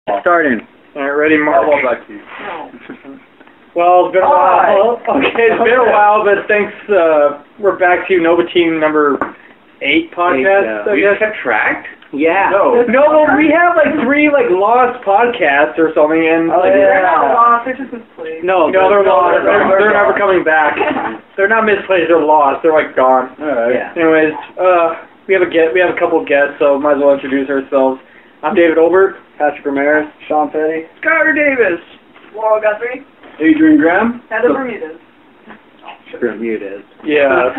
Starting. Alright, ready, Mark? No. Well, it's been a while. Okay, it's been a while, but thanks, we're back to Nova Team number 8 podcast, I We guess. kept track? Yeah. No, we have like 3 lost podcasts or something, and They're not lost, they're just misplaced. no, they're lost. They're never coming back. They're not misplaced. They're lost. They're gone. Alright. Yeah. Anyways, we have a couple guests, so might as well introduce ourselves. I'm David Obert, Patrick Ramirez, Sean Petty. Skyler Davis, Laurel Guthrie, Adrian Graham. Heather Bermudez. Bermudez. Yeah.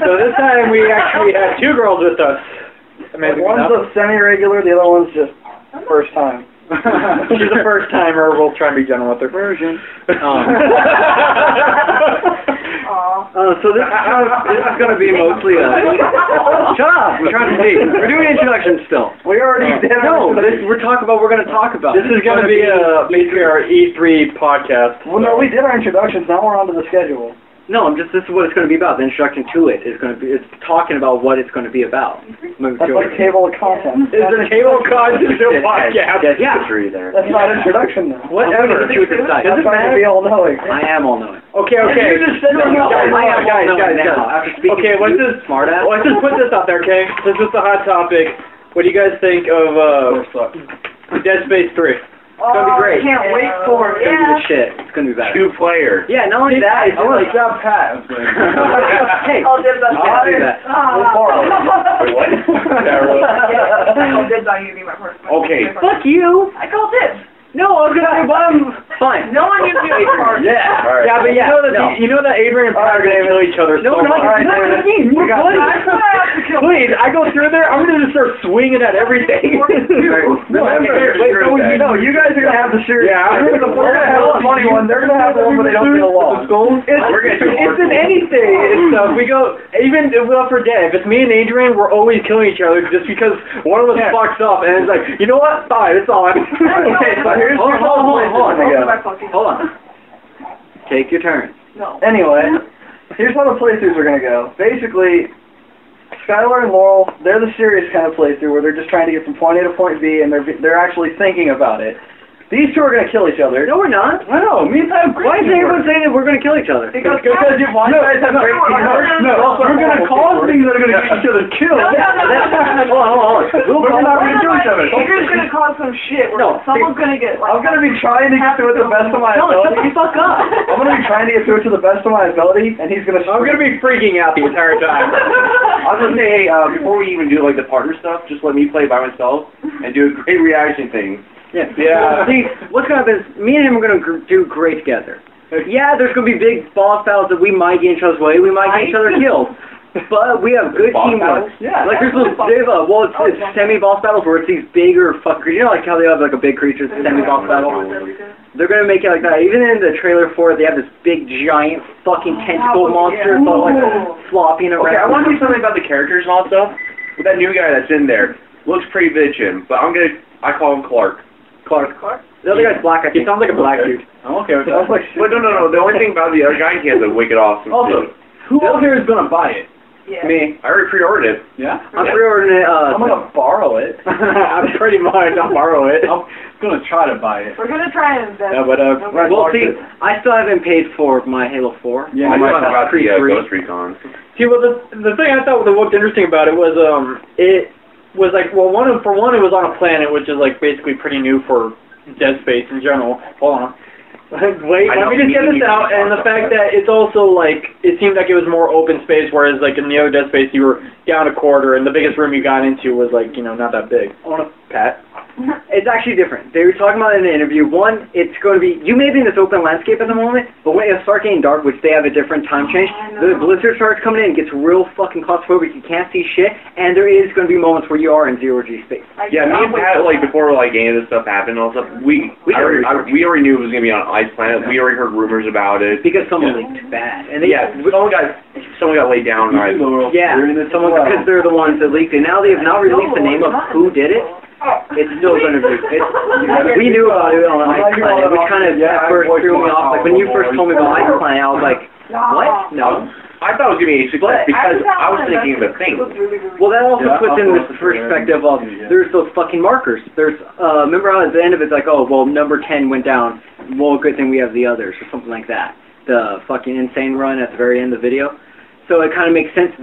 So this time we actually had 2 girls with us. Amazing One's enough. a semi-regular, the other one's just first time. She's a first timer. We'll try and be gentle with her. Version. So this is going to be mostly shut up! We're trying to see. We're doing introductions still. We already did. No, we're talking about. We're going to talk about. This is going to be basically our E3 podcast. Well, no, we did our introductions. Now we're on to the schedule. No, this is what it's going to be about. The introduction to it is going to be. It's talking about what it's going to be about. That's like table of contents. It's a table of contents podcast. Yeah. That's not introduction though. Whatever. That's trying to be all-knowing. I am all-knowing. Okay. You just said that. Guys. Okay, let's just put this out there, okay? This is the hot topic. What do you guys think of Dead Space 3? It's going to be great. I can't wait for it. It's going to be the shit. It's going to be better. 2 player. Yeah, not only that, it's like... stop Pat. Hey, All dibs on I'll do that. Wait, what? All dibs on you be my first one. Okay. Fuck you! I call dibs. No, I was going to say fine. No one gives you a card. Yeah. Alright. Yeah, but you know that Adrian and Pat are going to kill each other so much. What I mean. Please, I go through there, I'm going to just start swinging at everything. No, you guys are going to have the series. Yeah. We're going to have the funny one. They're going to have the one where they don't get along. It's in anything. It's stuff. We go, even Left 4 Dead, if it's me and Adrian, we're always killing each other just because one of us fucks up, and it's like, you know what? Fine, it's on. Okay, so here's Hold on. Take your turn. No. Anyway, here's how the playthroughs are going to go. Basically, Skylar and Laurel, they're the serious kind of playthrough where they're just trying to get from point A to point B and they're actually thinking about it. These 2 are going to kill each other. No, we're not. I know. Me and Pat. Why is everyone saying that we're going to kill each other? Because you want guys have great teamwork. No, we're going to cause things that are going to get each other killed. Hold on. We're not going to kill each other. Adrian's going to cause some shit where someone's going to get I'm going to be trying to get through it to the best of my No, shut ability. the fuck up. I'm going to be trying to get through it to the best of my ability, and he's going to... I'm going to be freaking out the entire time. I was gonna say, hey, before we even do the partner stuff, just let me play by myself and do a great reaction thing. Yeah. See, what's going to happen is me and him are going to do great together. Yeah, there's going to be big boss battles that we might get each other's way. We might get each other killed. But we have good Boss teamwork. battles? Yeah. Like there's it's semi-boss battles where it's these bigger fuckers. You know like how they have like a big creature, semi-boss battle? They're going to make it like that. Even in the trailer for it, they have this big, giant, fucking tentacle monster flopping around. Okay, I want to do something about the characters and all that stuff. With that new guy that's in there, looks pretty bitchin', but I call him Clark. Clark. The other guy's black, I think. He sounds like a black dude. I'm okay with that. But no, the only thing about the other guy, he has a wicked awesome Also, who out here is going to buy it? Yeah. Me. I already pre-ordered it. Yeah? I'm pre-ordering it. I'm going to borrow it. I'm pretty much. I'll borrow it. I'm going to try to buy it. We're going to try and invest. Yeah, but, Well, see, I still haven't paid for my Halo 4. Yeah, I my talked about the Creed 3. Ghost Recon. See, well, the thing I thought that looked interesting about it was, it was like, well, for one, it was on a planet, which is like basically pretty new for Dead Space in general. Hold on. Wait, let me just get this out, and the fact that it's also like, it seemed like it was more open space, whereas like in the other Dead Space you were down a quarter, and the biggest room you got into was like, not that big. Pat? It's actually different. They were talking about it in an interview. One, it's going to be, you may be in this open landscape at the moment, but when it starts getting dark, which they have a different time change, the blizzard starts coming in, it gets real fucking claustrophobic, you can't see shit, and there is going to be moments where you are in zero-G space. Yeah, me and Pat, before any of this stuff happened and all stuff, we already knew it was going to be on Ice Planet. We already heard rumors about it. Because someone leaked bad. And someone got laid down. Yeah, because they're the ones that leaked it. Now they have not released the name of who did it. It's still going to be. We knew about it on Ice Planet, which kind of at first threw me off. Like when you first told me about Ice Planet, I was like, what? No. I thought it was going to be a success because I was thinking of the thing. Well, that also puts in this perspective of there's those fucking markers. There's remember how at the end of it's like, oh, well, number 10 went down. Well, good thing we have the others or something like that. The fucking insane run at the very end of the video. So it kind of makes sense.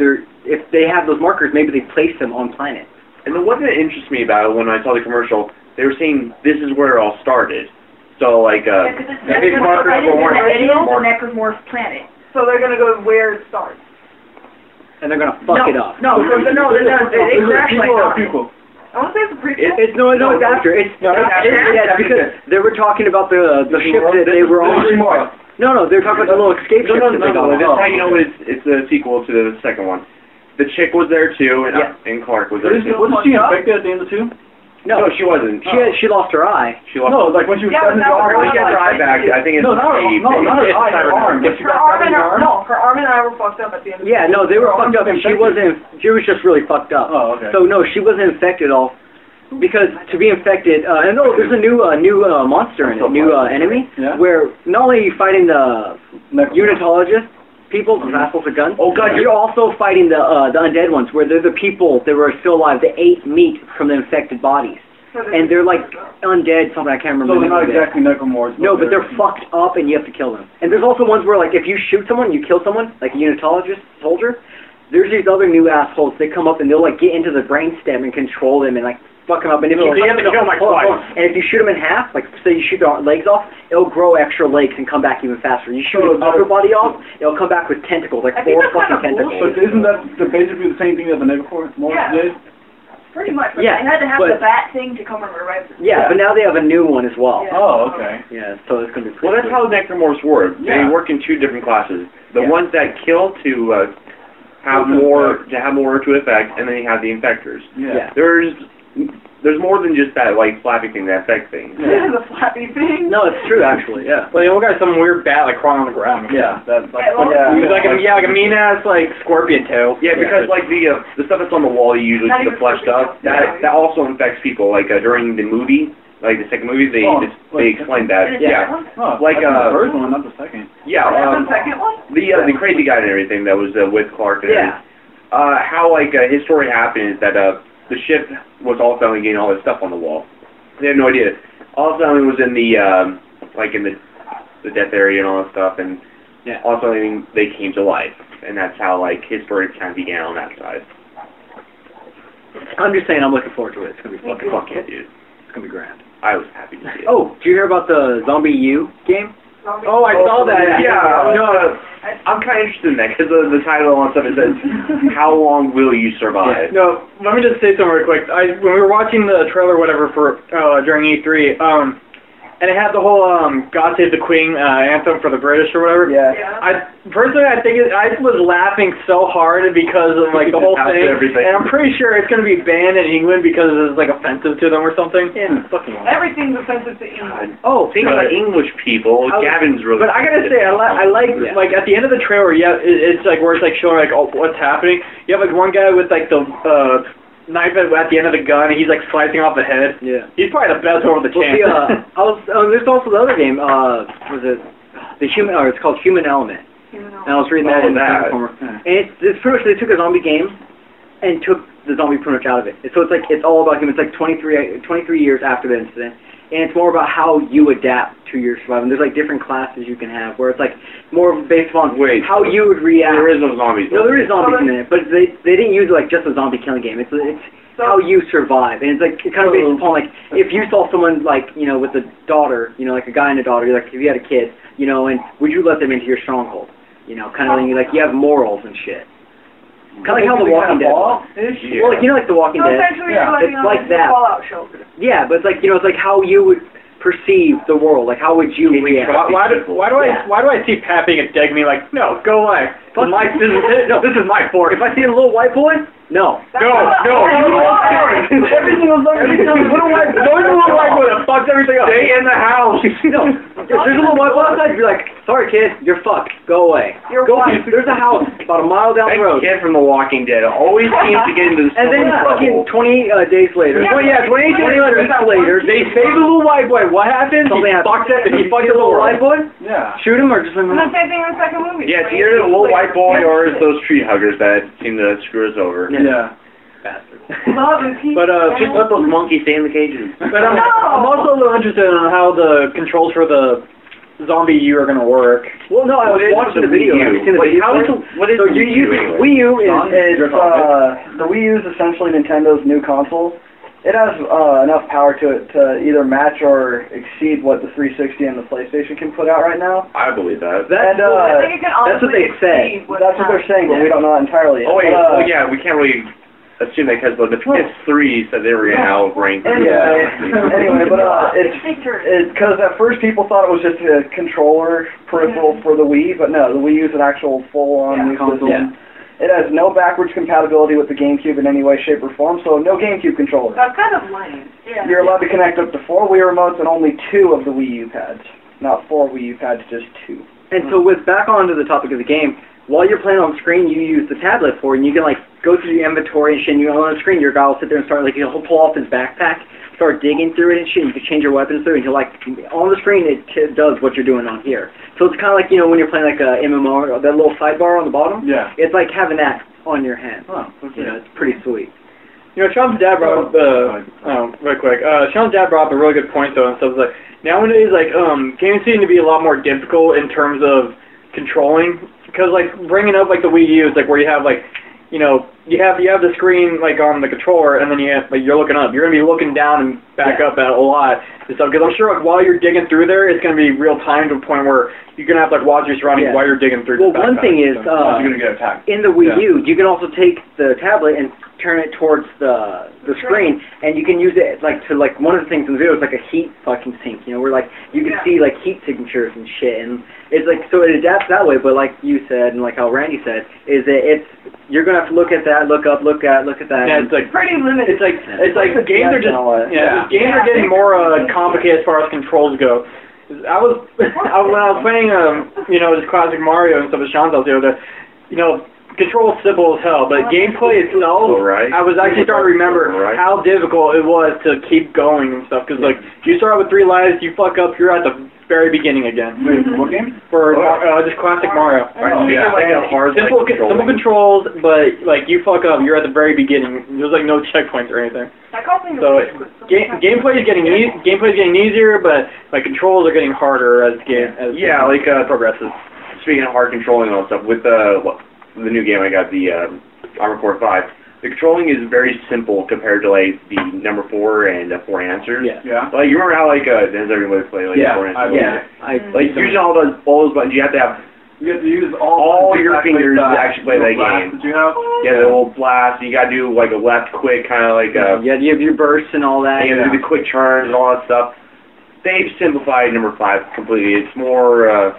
If they have those markers, maybe they place them on planets. And the one that interests me about it when I saw the commercial, they were saying this is where it all started. So like Necromorph planet. So they're gonna go where it starts. And they're gonna fuck it up. No, they're not. It's actually not. I want to say it's a prequel. It's after. It's because they were talking about the ship that they were on. No, they were talking about the little escape ship. No. That's how you know it's the sequel to the second one. The chick was there too, and Clark was there too. Wasn't she infected at the end of 2? No, she wasn't. She lost her eye. Like when she was in the arm. She got her eye back. I think it's not her eye, her arm. Her arm and eye were fucked up at the end of Yeah, no, they were fucked up, and she was just really fucked up. Oh, okay. So no, she wasn't infected at all. Because to be infected, and no, there's a new monster in it, new enemy, where not only are you fighting the unitologist people, the assholes with guns. Oh god, you're also fighting the undead ones, where they're the people that were still alive, that ate meat from the infected bodies. And they're like undead, something I can't remember. So they're not exactly necromorphs. No, but they're fucked up and you have to kill them. And there's also ones where like if you shoot someone, you kill someone, like a unitologist soldier, there's these other new assholes, they come up and they'll like get into the brainstem and control them and like fuck them up. And if you have to kill them like twice. And if you shoot them in half, like say you shoot their legs off, it'll grow extra legs and come back even faster. You shoot his upper body off, it'll come back with tentacles, like 4 fucking tentacles. But isn't that basically the same thing that the Necromorphs did? Pretty much. But they had to have the bat thing to come and revive them. Yeah, but now they have a new one as well. Yeah. Oh, okay. Yeah, so it's going to be pretty Well, that's how Necromorphs work. They work in 2 different classes. The ones that kill to have more to effect, and then you have the infectors. Yeah. There's more than just that like flappy thing that affects things. Yeah, the flappy thing. No, it's true actually. Yeah. Well, they all got some weird bat like crawling on the ground. Yeah. That's like like a mean ass like scorpion tail. Yeah, because like the stuff that's on the wall, you usually see the flesh stuff. That also infects people. Like during the movie, like the second movie, they explained that. Yeah. Like the first one, not the second. Yeah. The second one. The crazy guy and everything that was with Clark. And how like his story happened is that the ship was all suddenly getting all this stuff on the wall. They had no idea. All suddenly was in the like in the death area and all that stuff, and all suddenly they came to life, and that's how like his story kind of began on that side. I'm just saying, I'm looking forward to it. It's gonna be fucking yeah, dude. It's gonna be grand. I was happy to see it. Oh, did you hear about the Zombie U game? Oh, I saw that. Yeah. No, I'm kind of interested in that because the title and stuff it says, "How long will you survive?" No, let me just say something real quick. When we were watching the trailer, or whatever, for during E3, and it had the whole "God Save the Queen" anthem for the British or whatever. Yeah. Personally, I think I was laughing so hard because of like the whole thing, and I'm pretty sure it's going to be banned in England because it's like offensive to them or something. Yeah, fucking. Everything's offensive to England. Oh, think about English people. Gavin's really. But I gotta say, I like like at the end of the trailer, it's like where it's like showing like what's happening. You have like one guy with like the knife at the end of the gun, and he's like slicing off the head. Yeah. He's probably the best over the chance. There's also the other game. Was it the human? Or it's called Human Element. And I was reading that in the Transformer. And it's pretty much they took a zombie game and took the zombie pretty much out of it. So it's like it's all about him. It's like 23 years after the incident, and it's more about how you adapt to your survival. And there's like different classes you can have where it's like more based on how you would react. There is no zombies. No, there is zombies in it, but they didn't use it like just a zombie killing game. It's how you survive, and it's like kind of based upon like if you saw someone like with a daughter, like a guy and a daughter, like if you had a kid, and would you let them into your stronghold? Kind of thing. Like you have morals and shit. Kind of like how The Walking Dead. Well, like The Walking Dead. It's like that. Yeah, but it's like it's like how you would perceive the world. Like how would you react? Why do I see Pat being a dead me? Like no, go away. This is my fort. If I see a little white boy, no. Every single zombie. Those little white boy that fucks everything up. Stay in the house. No, if there's a little white ball outside, you're like, sorry kid, you're fucked. Go away. You're Go. white. There's a house about a mile down That the road. kid from The Walking Dead always seems to get into And then fucking 20 days later. Yeah. 28 weeks later, They saved the little white boy. What happened? Something He fucked it. He fucked the the little little white boy. Yeah. Shoot him or just leave him And the alone. same thing in the second movie. Yeah, it's either the little white boy or it's those tree huggers that seem to screw us over. Yeah. Love and peace. But Just let those monkeys stay in the cages. But I'm also a little interested in how the controls for the zombie U are gonna work. Well, no, I was watching the video. Have you seen the Wait, video? how is what is So the you use anyway? Wii U is The Wii U is essentially Nintendo's new console. It has enough power to it to either match or exceed what the 360 and the PlayStation can put out right now. I believe that. that's And, I think it can that's what honestly they say. exceed That's what they're saying, but we don't know that entirely. Oh wait, But, well, yeah, we can't really assume that because the PS3 said they were going to outrank. Anyway, but it's because at first people thought it was just a controller peripheral for the Wii, but no, the Wii U is an actual full-on new console. Yeah. It has no backwards compatibility with the GameCube in any way, shape, or form, so no GameCube controller. That's kind of lame. Yeah. You're allowed to connect up to 4 Wii remotes and only 2 of the Wii U pads. Not 4 Wii U pads, just 2. And so with back onto the topic of the game, while you're playing on screen, you use the tablet for it, and you can like go through your inventory and shit, and you on the screen, your guy will sit there and start like he'll pull off his backpack, start digging through it and shit, and you can change your weapons through it, and he'll like, on the screen it does what you're doing on here. So it's kind of like, you know, when you're playing like a MMO, or that little sidebar on the bottom, Yeah. it's like having that on your hand. Oh, You know, it's pretty sweet. You know, Sean's dad brought up real quick. Sean's dad brought up a really good point though, and stuff like nowadays, like games seem to be a lot more difficult in terms of controlling, because like bringing up like the Wii U is like where you have like, you know, you have the screen like on the controller, and then you have, like you're looking up. You're gonna be looking down and back up at a lot and stuff. Because I'm sure like, while you're digging through there, it's gonna be real time to a point where you're gonna have to like watch your surroundings while you're digging through. Well, the one backpack thing is, and stuff. you're going to get attacked. in the Wii U, you can also take the tablet and turn it towards the screen, and you can use it like to like one of the things in the video is like a heat fucking sink, you know, where like you can see like heat signatures and shit, and it's like so it adapts that way. But like you said, and like how Randy said, is that it's you're gonna have to look at that, look up, look at that. Yeah, it's like pretty limited. it's like games are just games are getting more complicated as far as controls go. When I was playing you know, this classic Mario and stuff with Sean's out there, you know, control is simple as hell, but gameplay itself, I was actually starting to remember how difficult it was to keep going and stuff, because like you start with 3 lives, you fuck up, you're at the very beginning again. Wait, what game? For just classic Mario. Simple controls, but like you fuck up, you're at the very beginning. There's like no checkpoints or anything. So gameplay is getting easier, but like controls are getting harder as progresses. Speaking of hard controlling and all that stuff, with the new game I got, the Armored Core 5, the controlling is very simple compared to like the number 4 and 4 answers. Yeah. Like you remember how like does everybody play like 4 answers? Like using all those buttons, you have to use all your fingers to actually play that game. That you have? Yeah, the little blast. You got to do like a left quick, kind of like you have your bursts and all that. you do the quick turns and all that stuff. They've simplified number 5 completely. It's more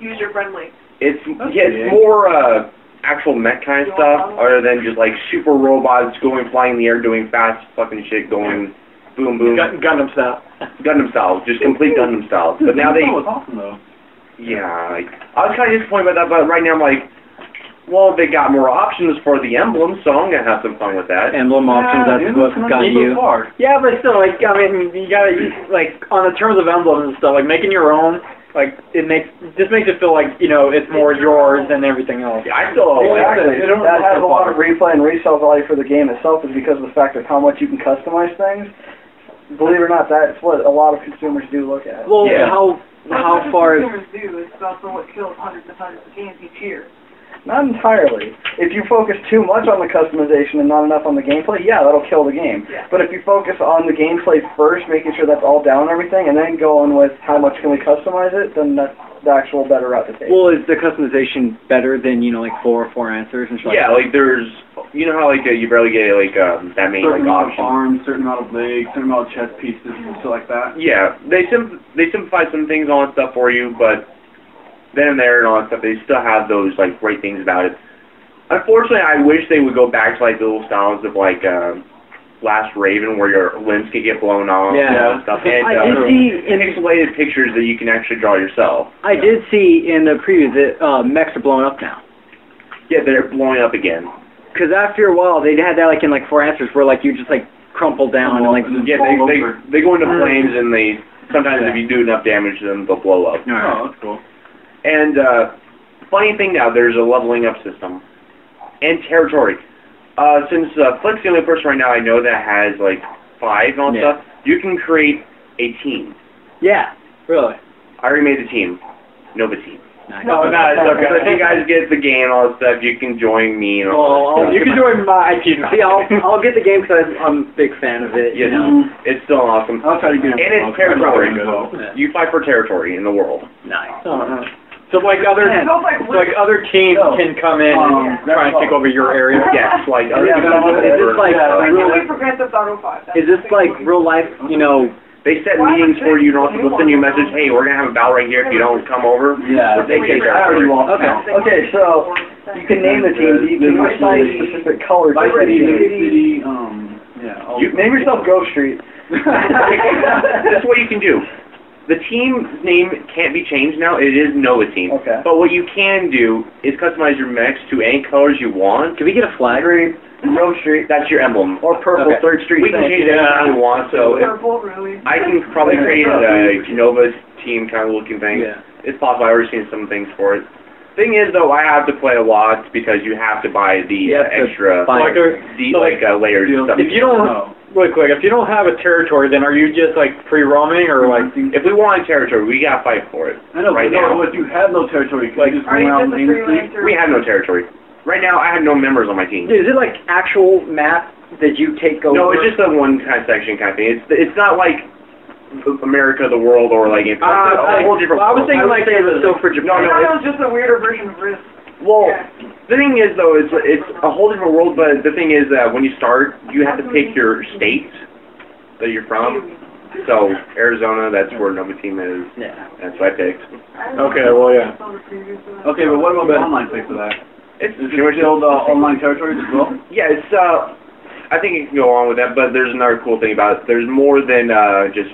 User friendly. it's more actual mech kind of stuff, other than just like super robots going flying in the air, doing fast fucking shit, going boom boom. Gundam style. Gundam style, just complete Gundam style. But now they, That was awesome though. yeah, like, I was kind of disappointed about that, but right now I'm like, well, they got more options for the emblems, so I'm gonna have some fun with that. Emblem options, that's what got you. Yeah, but still, like I mean, you gotta like on the terms of emblems and stuff, like making your own. Like it makes it feel like, you know, it's more yours than everything else. Yeah, I still Exactly. That has a lot of replay and resale value for the game itself, is because of the fact of how much you can customize things. Believe it or not, that's what a lot of consumers do look at. Well, Yeah. how far is... consumers do is also what kills hundreds and hundreds of games each year. Not entirely. If you focus too much on the customization and not enough on the gameplay, yeah, that'll kill the game. Yeah. But if you focus on the gameplay first, making sure that's all down and everything, and then go on with how much can we customize it, then that's the actual better route to take. Well, is the customization better than, you know, like 4 answers and stuff? yeah, like there's, you know how like you barely get like that many like options. arms, certain amount of legs, certain amount of chest pieces, and stuff like that. Yeah, they simplify some things on stuff for you, but then and there and all that stuff, they still have those like great things about it. Unfortunately, I wish they would go back to like the little styles of like Last Raven, where your limbs can get blown off and stuff. And I did see in pixelated pictures that you can actually draw yourself. I did see in the preview that mechs are blowing up now. Yeah, they're blowing up again. Because after a while, they had that like in like 4 answers where like you just like crumple down and like yeah, they go into flames and they sometimes if you do enough damage to them, they'll blow up. Oh, that's cool. And funny thing now, there's a leveling up system and territory. Since Flick's the only person right now I know that has like 5 and all that stuff, you can create a team. Yeah, really. I already made the team, Nova Team. Nice. No, So if you guys get the game and all that stuff, you can join me and all that stuff. You can join my team. See, I'll get the game because I'm a big fan of it. You know, it's still awesome. I'll try to get it. And it's territory. You fight for territory in the world. Nice. So like other teams can come in and try and take over your area. Yes, like other Is this like Really Progressive Auto 5. is this like real life? You know, they set meetings for you. They'll send you a message. Hey, we're gonna have a battle right here. If you don't come over, they take territory. Okay, so you can name the teams. You can assign specific colors. City, You name yourself Grove Street. That's what you can do. The team name can't be changed now. It is Nova Team. Okay. But what you can do is customize your mechs to any colors you want. can we get a flag? Green, Grove Street, That's your emblem. or purple, Okay. 3rd Street. We can change it anytime we want. So Purple, really. I can probably create a Nova Team kind of looking thing. Yeah. It's possible. I've already seen some things for it. Thing is, though, I have to play a lot because you have to buy the extra layers and stuff. If you don't, really quick, if you don't have a territory, then are you just like free roaming or like? If we want territory, we gotta fight for it. I know, right but now. if you have no territory, can you just Are go you around just a aimlessly? freelancer? We have no territory. Right now, I have no members on my team. Is it like actual map that you take over? No, it's just a one kind of section kind of thing. It's not like America, the world, or like it's a whole different. I was thinking like it was still for Japan. I thought it was just a weirder version of Risk. Well, the thing is though, it's a whole different world. But the thing is that when you start, you have to pick your state that you're from. So Arizona, that's where Nova Team is. Yeah. That's what I picked. Okay, well, yeah. Okay, but what about the online play for that? It's Is it still the online territories as well? yeah, it's I think it can go on with that, but there's another cool thing about it. There's more than just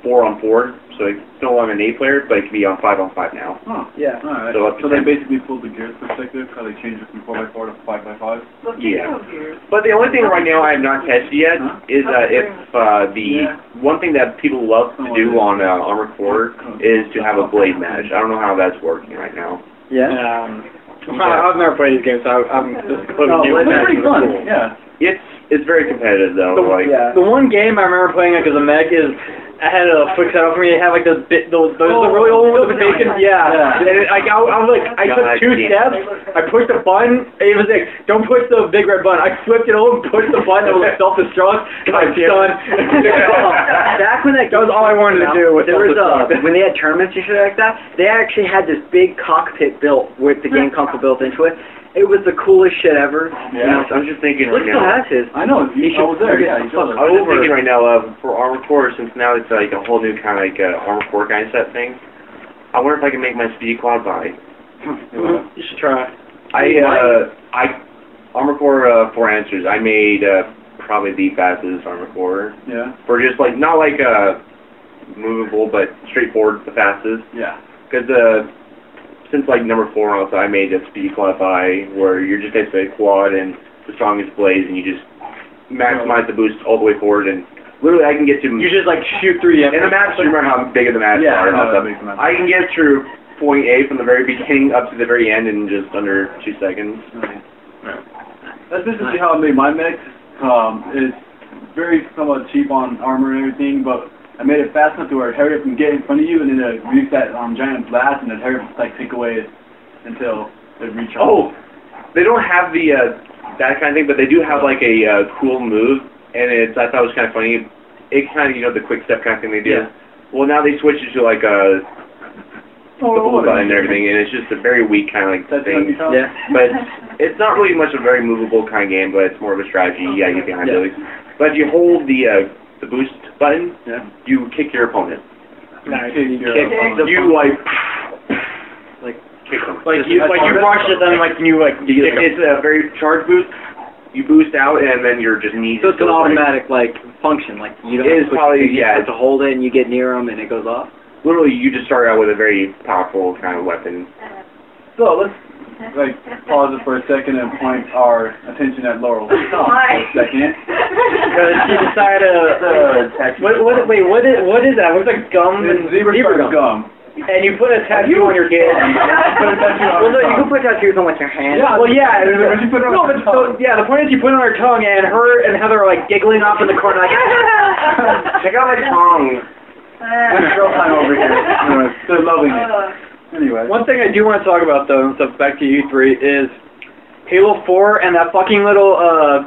4-on-4, so it's no longer an 8-player, but it can be on 5-on-5 now. Oh, Yeah. alright. So up to So they 10. basically pulled the Gears perspective, how they changed it from 4x4 to 5x5? Yeah. But the only thing right now I have not tested yet is if the one thing that people love to do on Armored Core is to have a blade match. I don't know how that's working right now. Yeah. I've never played these games, so I'm just completely new. It's pretty Cool. fun, yeah. It's very competitive though. Like The one game I remember playing like as a mech is I had a Flick set up for me. It had like those the really old ones with the bacon. Yeah. And it, like I was like I took 2 steps. I pushed a button. It was like don't push the big red button. I flipped it over, pushed the button. It was like self-destruct. And I'm done. Back when that was all I wanted to do. Was there was when they had tournaments and shit like that, they actually had this big cockpit built with the game console built into it. It was the coolest shit ever. you know, I was just thinking right Slick still now. has his. I know, I was there, yeah. You showed us. I was just thinking right now for Armored Core, since now it's like a whole new kind of like Armored Core kind of set thing. I wonder if I can make my Speedy Quad buy. You should try. I Armored Core 4 answers. I made probably the fastest Armored Core Yeah, for just like not like movable, but straightforward, the fastest. yeah. Because since like number 4 also, I made a Speedy Quad buy where you're just basically a quad and the strongest blaze, and you just maximize the boost all the way forward, and literally I can get to. You just like shoot through the And the maps, you remember how big of the maps Yeah, are. I know and how stuff. big the maps I can get through point A from the very beginning up to the very end in just under 2 seconds. That's basically how I made my mech. It's very somewhat cheap on armor and everything, but I made it fast enough to where it hurry up and get in front of you, and then it reach that giant blast, and it hurry up and like take away it until it reach. Oh, they don't have the that kind of thing, but they do have like a cool move, and I thought it was kind of funny. It kind of the quick step kind of thing they do. Yeah. Well, now they switched it to like the blue button and everything, and it's just a very weak kind of like thing. Yeah. But it's not really much a very movable kind of game, but it's more of a strategy. Yeah, you can have abilities. But if you hold the boost button, you kick your opponent. Nice. You like kick them. Like you rush it, then like you like. It's a very charge boost. you boost out and then you're just knees. So it's an automatic like function, like you don't It is push probably, you yeah. have to hold it and you get near them and it goes off. Literally, you just start out with a very powerful kind of weapon. So let's pause it for a second and point our attention at Laurel for a second. Because she decided what is that? It looks like gum and Zebra gum. And you put a tattoo on your hand. Well, no, you can put tattoos on like your hand. Yeah, Well, yeah. but you put it on No, your but so, yeah, the point is you put it on her tongue, and her and Heather are like giggling off in the corner, like. Check out my tongue. Girl time over here. They're loving it. Anyway. One thing I do want to talk about, though, and stuff back to you three, is Halo 4 and that fucking little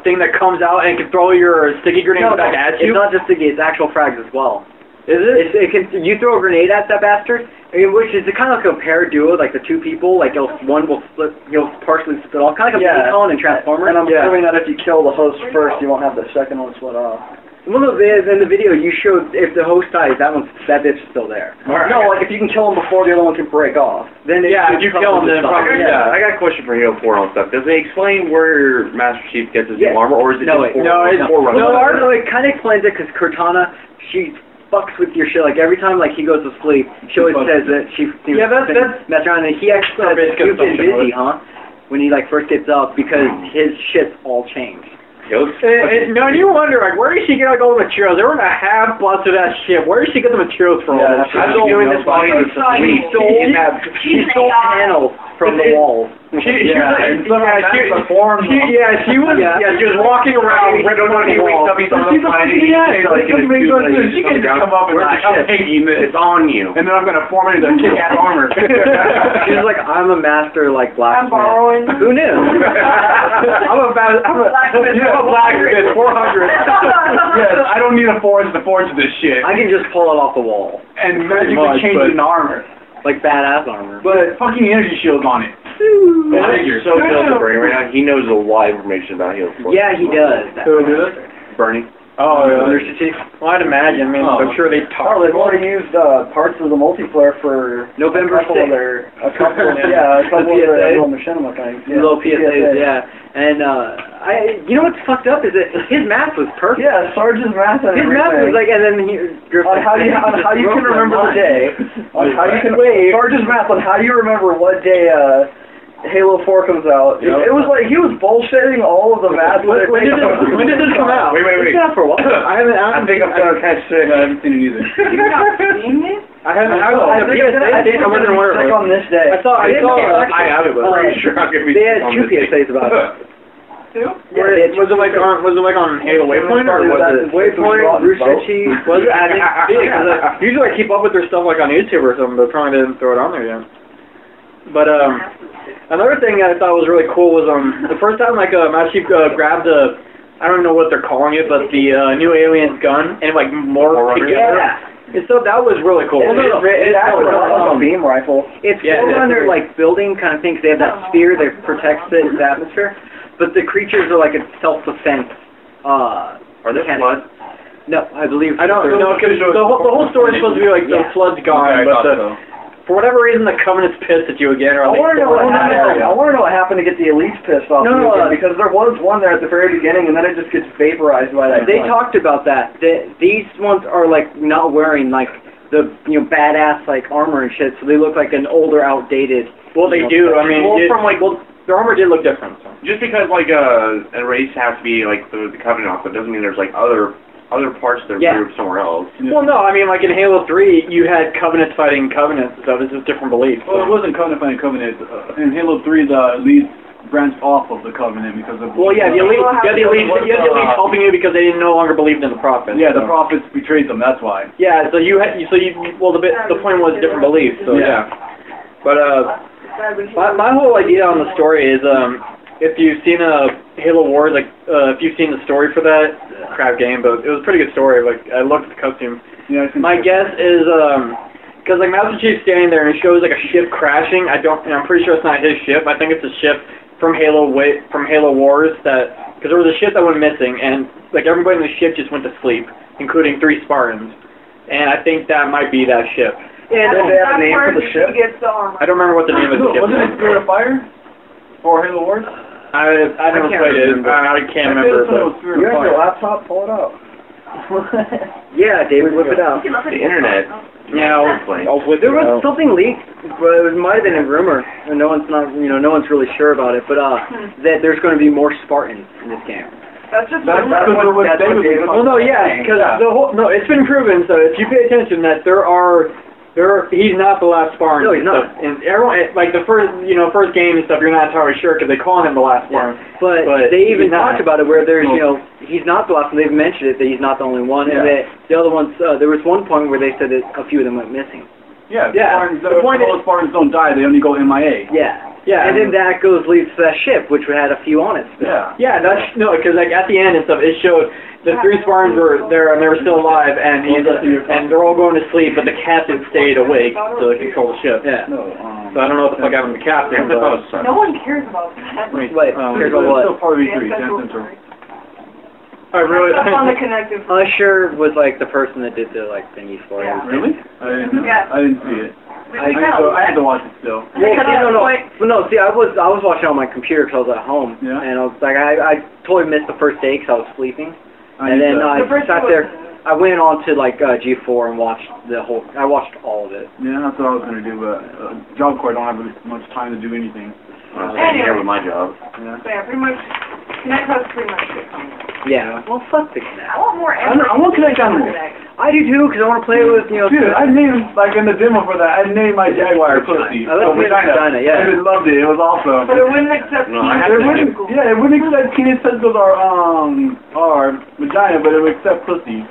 thing that comes out and can throw your sticky grenade back at you. It's not just sticky, it's actual frags as well. Is it? It can. You throw a grenade at that bastard, which is kind of like a pair duo, like the two people. Like one will split, you'll partially split off, kind of like a Beacon and Transformer. And I'm assuming that if you kill the host first, you won't have the second one split off. Well, no, in the video you showed if the host dies, that bitch is still there. No, like if you can kill him before the other one can break off. Then if you kill him, then probably I got a question for Halo 4 on stuff. Does it explain where Master Chief gets his new armor, or is it just it kind of explains it because Cortana, she fucks with your shit. Like every time like he goes to sleep, she always says that she that's mess around, and he actually says you've been busy, huh? When he like first gets up because his shit's all changed. No, and you wonder, like, where did she get like all the materials? They were in a half busted ass ship. Where did she get the materials from? Yeah, I'm doing this while he was asleep. She stole panels from the walls. She was walking around ripping on the wall. He's on the planet. She can just come up and like, I'm taking this. It's on you. And then I'm going to form it into kick-ass armor. She's like, I'm a master, like, blacksmith. I'm borrowing. Who knew? I'm a blacksmith, 400. Yes, I don't need a forge to forge this shit. I can just pull it off the wall. And magically change it into armor. Like badass armor. But fucking energy shields on it. You're so built to Bernie right now. He knows a lot of information about Halo 4. Yeah, he does. Who did it? Bernie. Oh, yeah. Well, I'd imagine. I mean, I'm sure they talk. Oh, they've already used parts of the multiplayer for November a couple of their a couple of their little machinima things. Yeah, little PSAs, yeah. And you know what's fucked up is that his math was perfect. Yeah, Sarge's math and his math was like, and then on how you can remember the day. On how you can Sarge's math on how you remember what day Halo 4 comes out. It was like he was bullshitting all of the math. When did this come out? Wait. It's been out for a while. I think I'm going to catch it. I haven't seen it either. You've not seen this? I wasn't aware of it. on this day. I saw. I have it, but I'm pretty sure I'm going to be. They had two PSAs about it. Yeah, was it like on Halo Waypoint or was it Waypoint, Bruce Ritchie? Was it? I think usually I keep up with their stuff like on YouTube or something, but probably didn't throw it on there yet. But another thing I thought was really cool was the first time like Master Chief grabbed I don't know what they're calling it, but the new alien's gun and like morphed together. Yeah. And so that was really cool. It's a beam rifle. It's under like building kind of things. They have that sphere that protects the atmosphere, but the creatures are like a self-defense. Are they floods? No, I believe. I don't know because the whole story is supposed to be like the flood's gone, but for whatever reason the Covenant's pissed at you again. Or I want to know what happened to get the elites pissed off. Because there was one there at the very beginning, and then it just gets vaporized by that. They talked about that. These ones are like not wearing like the badass like armor and shit, so they look like an older, outdated. Well, they do. I mean, their armor did look different. So. Just because like a race has to be like the Covenant outfit doesn't mean there's like other parts of their group somewhere else. Well, no, I mean, like in Halo 3, you had Covenants fighting Covenants and stuff. It's just different beliefs. Well, it wasn't Covenant fighting Covenant. In Halo 3, the Elite branched off of the Covenant because of... Well, yeah, the Elite helping you because they no longer believed in the Prophets. Yeah, the Prophets betrayed them, that's why. Yeah, the point was different beliefs, so yeah. But, my whole idea on the story is, if you've seen Halo Wars, like if you've seen the story for that, crap game, but it was a pretty good story. Like I looked at the costume. Yeah, my guess is because like Master Chief's standing there and it shows like a ship crashing. I'm pretty sure it's not his ship. I think it's a ship from Halo Wars because there was a ship that went missing and like everybody in the ship just went to sleep, including 3 Spartans. And I think that might be that ship. And they have a name for the ship? Gets the armor. I don't remember what the name of the ship was. Wasn't it Spirit of Fire? For Halo Wars? I never played it. I can't remember. You have your laptop? Pull it up. Yeah, David, whip it out. The internet. Yeah, There was something leaked, but it might have been a rumor, and no one's really sure about it. But that there's going to be more Spartans in this game. That's just That's what David was Well, no, yeah, because it's been proven. So if you pay attention, that he's not the last Spartan. No, he's not. And everyone, like the first game and stuff, you're not entirely sure because they call him the last Spartan. But they even talked about it where there's, he's not the last one. They've mentioned it that he's not the only one, and that the other ones. There was one point where they said that a few of them went missing. Yeah, the point is, Spartans don't die; they only go MIA. Yeah. Yeah, and then that leads to that ship, which had a few on it still. Yeah, because like at the end and stuff, it showed the 3 Spartans were there and they were still alive, and they're all going to sleep, but the captain stayed awake to control the ship. Yeah. So I don't know what the fuck happened to the captain. But, no one cares about that. Wait, cares about what? Still part of E3. I really. That's on the connective. Usher was like the person that did the thingies for it. Really? I didn't see it. I had to watch it still. No, see, I was watching on my computer because I was at home, and I was like, I totally missed the first day because I was sleeping, and then I sat there. I went on to G4 and watched I watched all of it. Yeah, that's what I was gonna do, but job corps, I don't have much time to do anything. Here with my job. Yeah, pretty much. Connect has pretty much it. Yeah, well, fuck the Connect. I want more. I want Connect on it. I do too, because I want to play with, Dude, I named, in the demo for that, I named my Jaguar Pussy. I Vagina, yeah. I loved it, it was awesome. But it wouldn't accept penis. It wouldn't accept penis testicles or vagina, but it would accept pussy.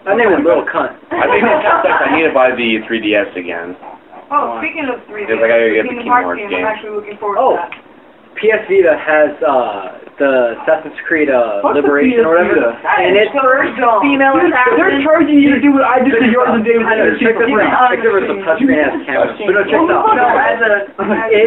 I named it Little Cunt. I think I need to buy the 3DS again. Oh, speaking of 3D, I gotta get the Kingdom Hearts I'm game. actually looking forward to that. PS Vita has the Assassin's Creed Liberation or whatever, and it's female assassin. They're charging you to do what I did to yours and David. Check this out. There was a touchscreen ass camera. But no, check this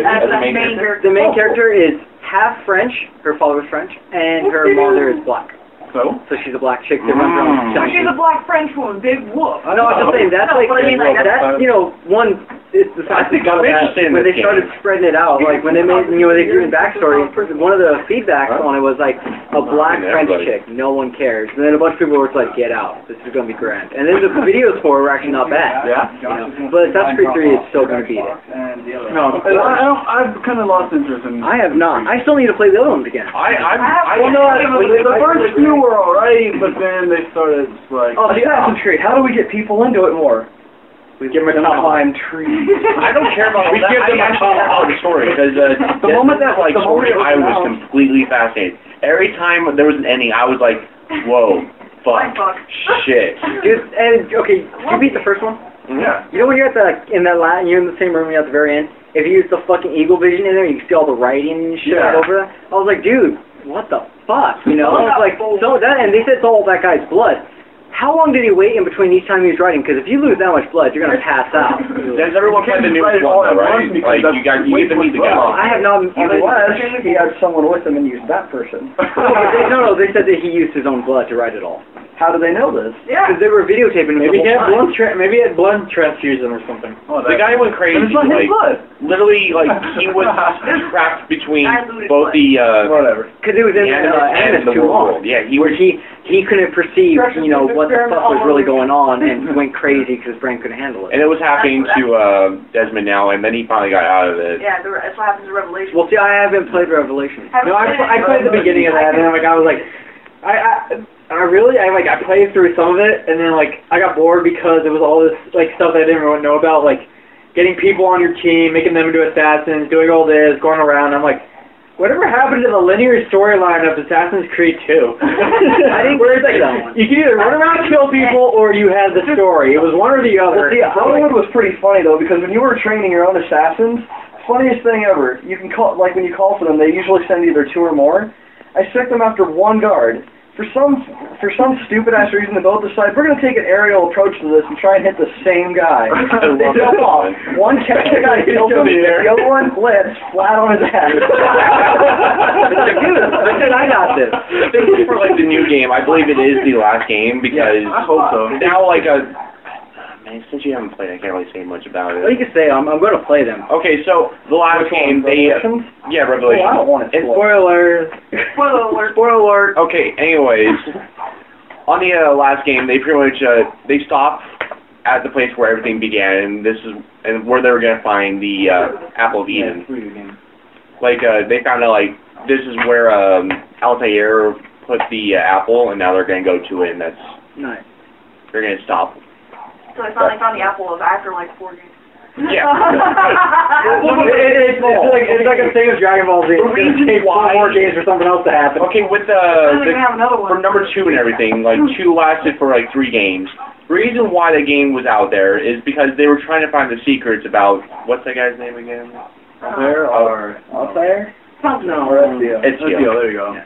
out. The main character is half French. Her father was French, and her mother is black. So she's a black chick that runs around. She's a black French woman, big whoop. I know, I'm just saying, that's like, that's, one, it's the fact that when they started spreading it out, like, when they made, they threw in backstory, one of the feedbacks on it was, like, a black French chick, no one cares. And then a bunch of people were like, get out, this is going to be grand. And then the videos for it were actually not bad. Yeah? But Assassin's Creed 3 is still going to beat it. No, I've kind of lost interest in I have not. I still need to play the other ones again. The first few were alright, but then they started like... Oh, Assassin's Creed, how do we get people into it more? We give them a climb trees. I don't care about all that. I actually care about the story, because the moment that, story, I was completely fascinated. Every time there was an ending, I was like, whoa, fuck, shit. Dude, and, okay, you beat the first one? Yeah. You know when you're at you're in the same room, you're at the very end, if you use the fucking eagle vision in there, you can see all the writing and shit all over that? I was like, dude, what the fuck, I was like, and they said it's all that guy's blood. How long did he wait in between each time he was writing? Because if you lose that much blood, you're gonna pass out. Does everyone play the new one, though, right? Like, you get to meet the guy. I have not. Unless he had someone with him and used that person. No, they said that he used his own blood to write it all. How do they know this? Yeah. Because they were videotaping him. Maybe he had blood transfusion or something. Oh, the guy went crazy. It's not his blood. Literally, he was trapped between both the whatever. Because it was in Animus too long. Yeah, he couldn't perceive, what the fuck was really going on, and went crazy because his brain couldn't handle it. And it was happening to Desmond now, and then he finally got out of it. Yeah, that's what happens in Revelation. Well, see, I haven't played Revelation. No, I played the beginning of that, and then I was like, I played through some of it, and then I got bored because it was all this stuff that I didn't really know about, getting people on your team, making them into assassins, doing all this, going around. I'm like, whatever happened to the linear storyline of Assassin's Creed 2? I didn't where's that one. You can either run around and kill people, or you had the story. It was one or the other. Well, see, Hollywood was pretty funny though, because when you were training your own assassins, funniest thing ever. You can call when you call for them, they usually send either 2 or more. I sicked them after 1 guard. For some stupid ass reason, they both decide we're going to take an aerial approach to this and try and hit the same guy. They jump off. One catch the guy, kills him. The other one lives flat on his ass. Dude, I said I got this. I think for the new game, I believe it is the last game because I hope so. Now And since you haven't played, I can't really say much about Well, you it. can say I'm going to play them. Okay, so the last game, they... yeah, Revelation. Oh, I don't want to And Spoiler. Spoiler alert. spoiler alert. Okay, anyways, on the last game, they pretty much they stopped at the place where everything began, and this is where they were gonna find the Apple of Eden. Like they found out like this is where Altair put the apple, and now they're gonna go to it, and that's Nice. they're gonna stop. So I finally found the apple of after like 4 games. Yeah. It's like a thing of Dragon Ball Z. The reason It takes why- 4 more games for something else to happen. Okay, with I'm gonna have another for one. number 2 and everything, like 2 lasted for like 3 games. The reason why the game was out there is because they were trying to find the secrets about what's that guy's name again? Altair or Altair? No. Or Ezio? Ezio. There you go.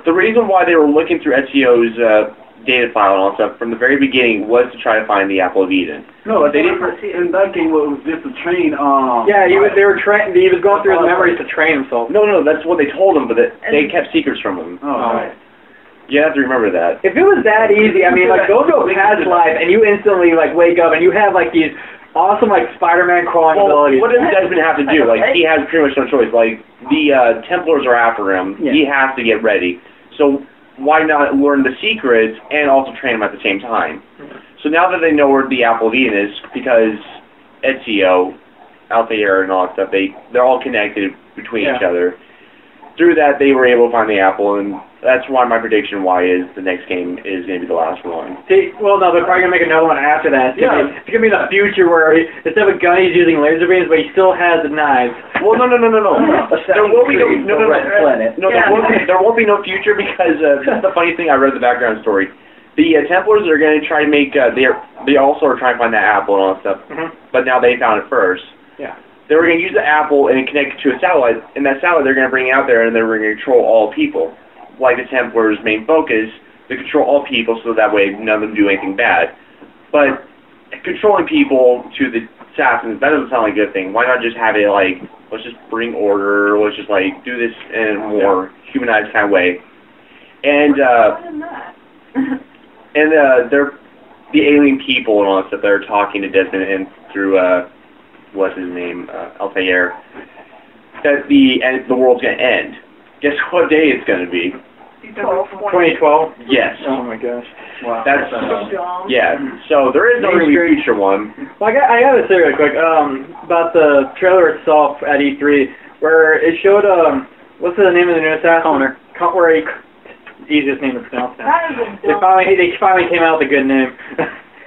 The reason why they were looking through Ezio's data file and all that stuff from the very beginning was to try to find the Apple of Eden. No, they didn't. In that game, it was just a train. Yeah, they were he was going through his memories to train himself. No, that's what they told him, but they kept secrets from him. Oh. You have to remember that. If it was that easy, I mean, like, go to a past life and you instantly, like, wake up and you have, like, these awesome, like, Spider-Man crawling Well, abilities. what does Desmond have to do? Like, he has pretty much no choice. Like, the Templars are after him. Yeah. He has to get ready. So why not learn the secrets and also train him at the same time? So now that they know where the Apple of Eden is, because Ezio, Altair, and all that stuff, they're all connected between each other. Through that, they were able to find the apple, and that's why my prediction is the next game is going to be the last one. See, well, no, they're probably going to make another one after that. It's going to be in the future where instead of a gun, he's using laser beams, but he still has the knives. Well, no. There will be there won't be no future because this is the funny thing I read the background story. The Templars are going to try to make they also are trying to find that apple and all that stuff, but now they found it first. Yeah. They were going to use the apple and connect it to a satellite, and that satellite they're going to bring out there, and they're going to control all people. Like the Templars' main focus, to control all people so that way none of them do anything bad. But controlling people to the assassins, that doesn't sound like a good thing. Why not just have it like, let's just bring order, let's just like do this in a more humanized kind of way. And they're the alien people and all that stuff. They're talking to Desmond and through what's his name, Altair, that the world's gonna end. Guess what day it's gonna be? 2012? Yes. Oh my gosh. Wow. That's yeah. So there is no really future one. Well, I got to say real quick about the trailer itself at E3, where it showed what's the name of the new assassin? Connor. Easiest name to pronounce now. They finally came out with a good name.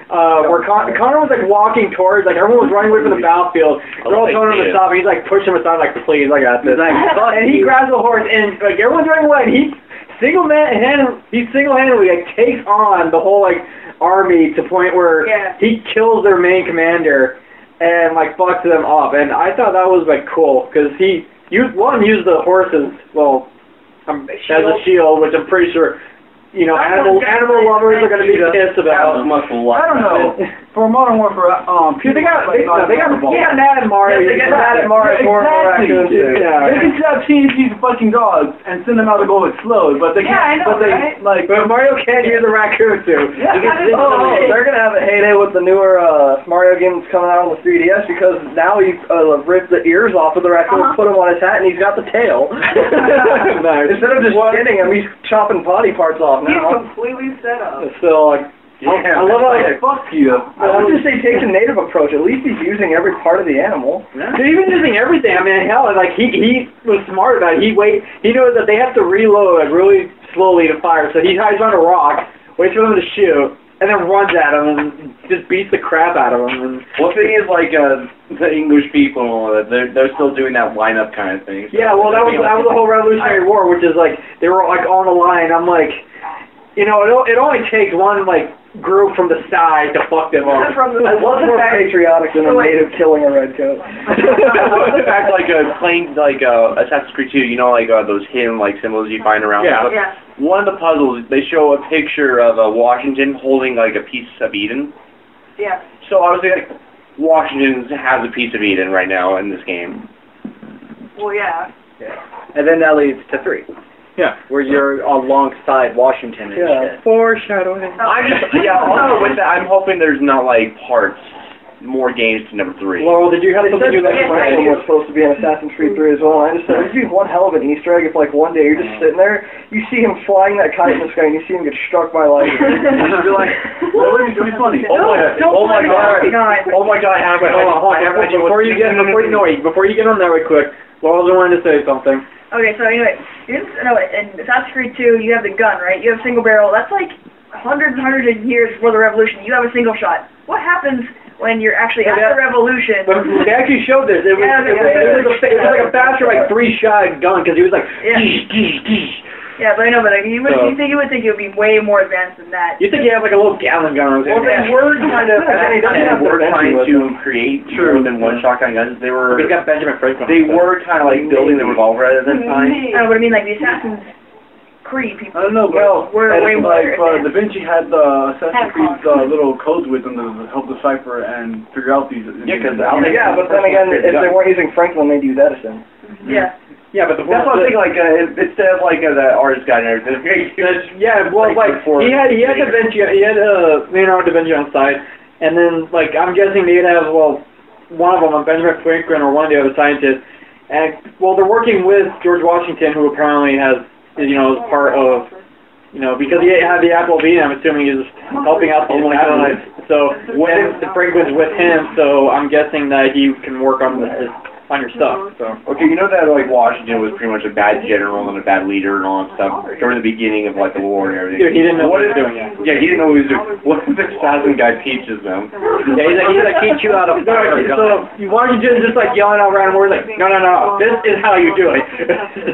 Where Connor was like walking towards, like everyone was running away from the battlefield. They're all telling him to stop, and he's like pushing him aside, like please, I got this. And he grabs the horse, and like everyone's running away, and he single-handedly like takes on the whole like army to the point where he kills their main commander and like fucks them up. And I thought that was like cool because he used the horses as a shield, which I'm pretty sure. You know, animal lovers are going to be pissed about. I don't know. For Modern Warfare, they got mad at Mario. They got mad at Mario for raccoons. Yeah. They can trap these fucking dogs and send them out to go explode, but they can't. But Mario can't use a raccoon too. They're gonna have a heyday with the newer Mario games coming out on the 3DS because now he ripped the ears off of the raccoon, put him on his hat, and he's got the tail. Instead of just skinning him, he's chopping body parts off He's now. completely set up. So like. I love how fuck you. I would just say take the native approach. At least he's using every part of the animal. Dude, even using everything. I mean, hell, like he was smart about it. He knows that they have to reload like, really slowly to fire. So he hides on a rock, waits for them to shoot, and then runs at them and just beats the crap out of them. And Well, the thing is, like the English people, they're still doing that lineup kind of thing. So yeah, well, that was the whole Revolutionary War, which is like they were like on the line. I'm like, you know, it only takes one like group from the side to fuck them up. I love more patriotic than a native killing a redcoat. In fact, like playing like Assassin's Creed 2, you know, like those hidden like symbols you find around. Yeah. One of the puzzles, they show a picture of Washington holding like a piece of Eden. Yeah. So I was like, Washington has a piece of Eden right now in this game. Well, yeah. And then that leads to 3. Yeah. where you're alongside Washington and shit. Foreshadowing. Also with that, I'm hoping there's not like more games to number 3. Laurel, did you have They something said you'd like to Franklin say? was supposed to be in Assassin's Creed 3 as well, and I just said, it'd be one hell of an Easter egg if, like, one day you're just sitting there, you see him flying that kite in the sky, and you see him get struck by lightning. You'd be like, Well, it'd be funny. Oh my god, I have Before you get on that real quick, Laurel's wanted to say something. Okay, so anyway, in Assassin's Creed 2, you have the gun, right? You have single barrel. That's like hundreds and hundreds of years before the revolution. You have a single shot. What happens when you're actually at the revolution? But they actually showed this. It was like a faster, like 3-shot gun because he was like. Yeah, but I know, but like, you would think it would be way more advanced than that. You think he had like a little gallon gun? Well, they were kind of trying to create more than one shotgun guns. They were. He's got Benjamin Franklin. They were kind of like building the revolver at that time. I know, but I mean, like the Assassin's Creed people. I don't know, but we're way more advanced. Da Vinci had the Assassin's Creed's little codes with them to help decipher and figure out these. Yeah, but then again, if they weren't using Franklin, they'd use Edison. Yeah. Yeah, but that's what I think. Like instead of like the artist guy and everything. Yeah, well, like he had Da Vinci, he had Leonardo da Vinci on site, and then like I'm guessing they'd have one of them, Benjamin Franklin or one of the other scientists, and they're working with George Washington, who apparently has is part of because he had the Apple V, I'm assuming he's helping out the satellite. So when Franklin's with him, so I'm guessing that he can work on your stuff. So okay, you know that like Washington was pretty much a bad general and a bad leader and all that stuff during the beginning of like the war and everything. Dude, he didn't know what he was doing yet. Yeah, he didn't know what he was doing. What if this assassin guy teaches them? Yeah, he's like teach you how to. So Washington's just like yelling out random words like, no, this is how you do it.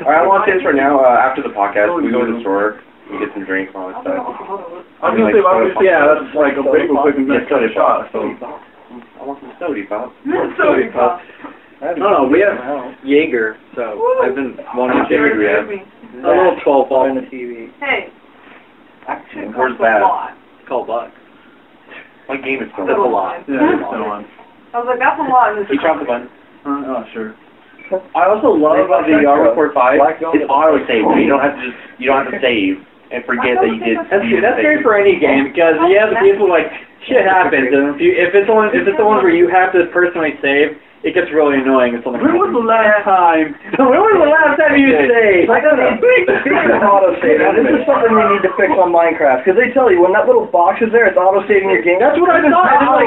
Alright, I want to say this right now. After the podcast, we go to the store. We get some drinks and all that stuff. I was gonna say, that's like a bagel quick and get a shot. So I want some sody pop. Sody pop. No, we have Jaeger, so I've been wanting to Jaeger, yeah. a little 12 ball on the TV. Hey. Where's that? It's called Buck. What game is It's a lot. yeah, it's still on. I was like, that's a lot. You drop the button. Oh, sure. I also love about the Armored Core 5. It's auto save. You don't have to save and forget that you did. That's great for any game because you have the people like shit happens, and if it's the one where you have to personally save, it gets really annoying. When was the last time? When was the last time you saved? Speaking of auto-saving, this is something we need to fix on Minecraft, because they tell you when that little box is there, it's auto-saving your game. That's what I thought.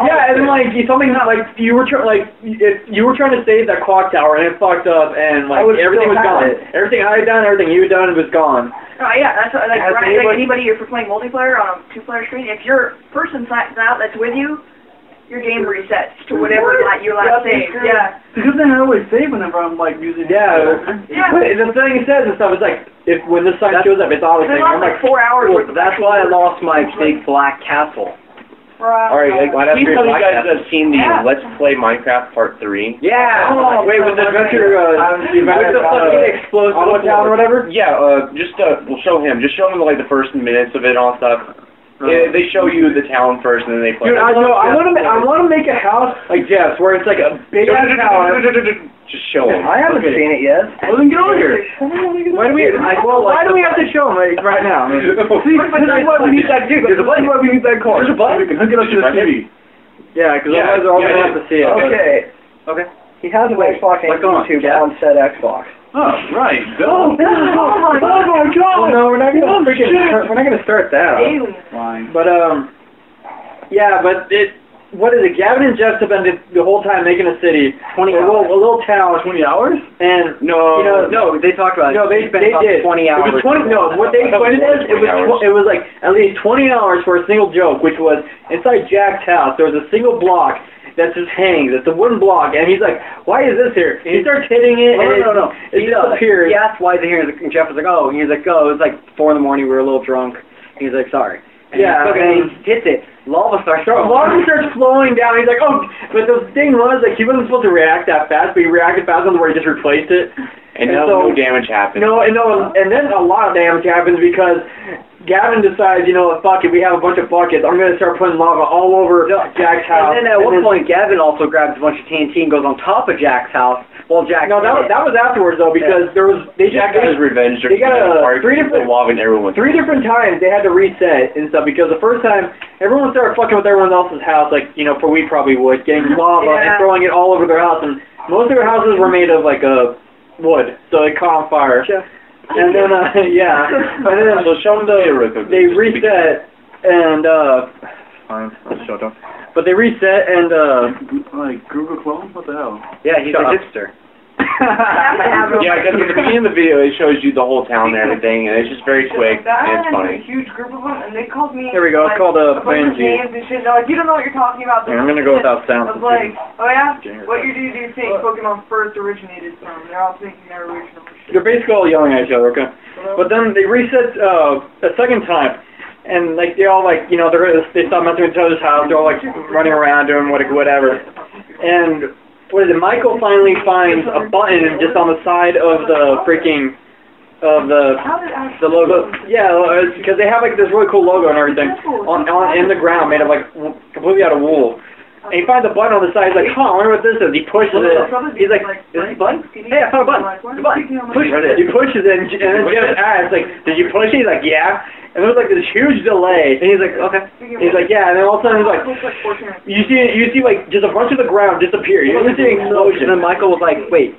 Yeah, and like something that like you were trying to save that clock tower and it fucked up and like everything was gone. Everything I had done, everything you had done was gone. Oh yeah, that's like anybody if you're playing multiplayer on a 2-player screen, if your person signs out that's with you, your game resets to whatever you last saved. Yeah. Because then I always save whenever I'm like using. Yeah. But the thing it says and stuff is like when this sign shows up, it's auto saving. I'm like 4 hours. Well, that's why I lost my big black castle. Alright, please tell you guys have seen the Let's Play Minecraft Part 3. Yeah! Oh, wait, with the adventure, with the fucking explosive town or whatever? Yeah, we'll show him. Just show him like the first minutes of it and all stuff. They show you the town first and then they play. Dude, I want to make a house like Jeff's where it's like a big ass tower. Just show him. I haven't seen it yet. Well, then get over here. Why do we have to show him right now? See, this is why we need that dude. This is why we need that car. There's a button. We can hook it up to the TV. Yeah, because otherwise they're all going to have to see it. Okay. He has an Xbox and YouTube on said Xbox. Oh, right. Oh my God! Well, no, we're not gonna start that. Fine. But yeah, but what is it? Gavin and Jeff have been the whole time making a city, a little town, 20 hours? And no, they talked about it. No, they did 20 hours. It was 20. No, what they explained it was like at least 20 hours for a single joke, which was inside Jack's house. There was a single block that just hangs. It's a wooden block, and he's like, "Why is this here?" He starts hitting it, and it disappears. He asked why is it here, and Jeff was like, "Oh," and he's like, "Oh, it was like 4 in the morning. We were a little drunk." He's like, "Sorry." And and he hits it. Lava starts flowing down. He's like, "Oh," but the thing was like he wasn't supposed to react that fast, but he reacted fast enough where he just replaced it. And no damage happened. And then a lot of damage happens because Gavin decides, you know, fuck it, we have a bunch of buckets. I'm gonna start putting lava all over Jack's house. And then at one point, Gavin also grabs a bunch of TNT and goes on top of Jack's house while Jack. No, that was afterwards though, because Jack got his revenge. They got three different times they had to reset and stuff, because the first time everyone started fucking with everyone else's house, like, you know, for we probably would, getting lava and throwing it all over their house, and most of their houses were made of like wood, so it caught on fire. And then and then so show them they reset and fine, let's show them. But they reset and like Google Chrome? What the hell? Yeah, he's a hipster. Yeah, because at the beginning of the video, it shows you the whole town and everything, and it's just very quick, and it's funny. A huge group of them, and they called me. Here we go. It's called a bunch of Banshee. names and shit. They're like, you don't know what you're talking about. I'm gonna go without sound. I was like, oh yeah? What year do you think Pokemon first originated from? They're all thinking their original shit. They're basically all yelling at each other, okay? But then they reset a second time, and like they all like, you know, they stop messing with each other's house. They're all like running around doing whatever. And what is it? Michael finally finds a button just on the side of the freaking the logo. Yeah, because they have like this really cool logo and everything in the ground, made of like completely out of wool. And he finds a button on the side. He's like, huh, I wonder what this is. He pushes it. He's like, is this a button? Hey, I found a button. It's a button. Pushes it. He pushes it, and then Jeff asks, like, did you push it? He's like, yeah. And there was like this huge delay. And he's like, okay. He's like, yeah. And then all of a sudden he's like, you see like just a bunch of the ground disappear. You didn't see an explosion. And then Michael was like, wait,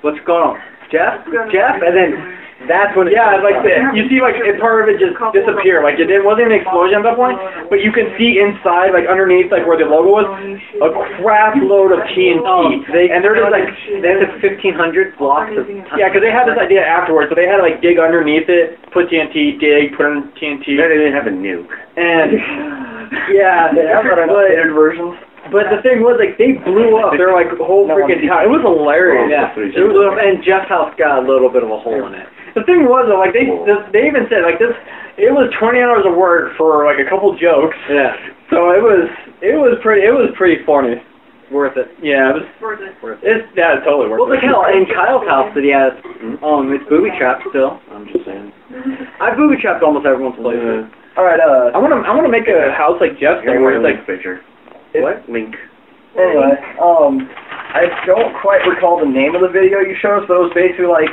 what's going on? Jeff? And then that's when it's like you see like part of it just disappear. Like it wasn't an explosion at that point, but you can see inside, like underneath, like where the logo was, a crap load of TNT. And they're just like they had 1,500 blocks of because they had this idea afterwards, so they had to like dig underneath it, put TNT, dig, put in TNT. They didn't have a nuke. And versions. But the thing was, like, they blew up their, like, whole freaking town. It was hilarious. Yeah. It was, and Jeff's house got a little bit of a hole in it. The thing was, though, like, they even said, like, it was 20 hours of work for, like, a couple jokes. Yeah. So it was pretty funny. Worth it. Yeah, it was worth it. Yeah, totally worth it. Well, like hell, in Kyle's house that he has, it's booby trapped still. I'm just saying. I've booby trapped almost everyone's place. Alright, I wanna make a house like Jeff's thing where it's like picture. What? Link. Anyway, I don't quite recall the name of the video you showed us, but it was basically like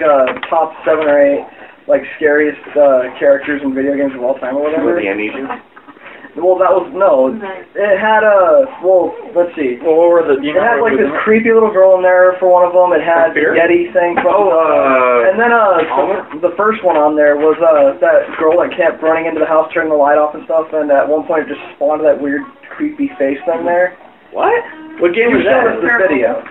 top 7 or 8 like scariest characters in video games of all time or whatever. The amnesia? Well, that was it had let's see. Well, what were the? It had like this creepy little girl in there for one of them. It had the Yeti thing. And then the first one on there was that girl that kept running into the house, turning the light off and stuff, and at one point it just spawned that weird creepy face thing there. What? What game was that? This video.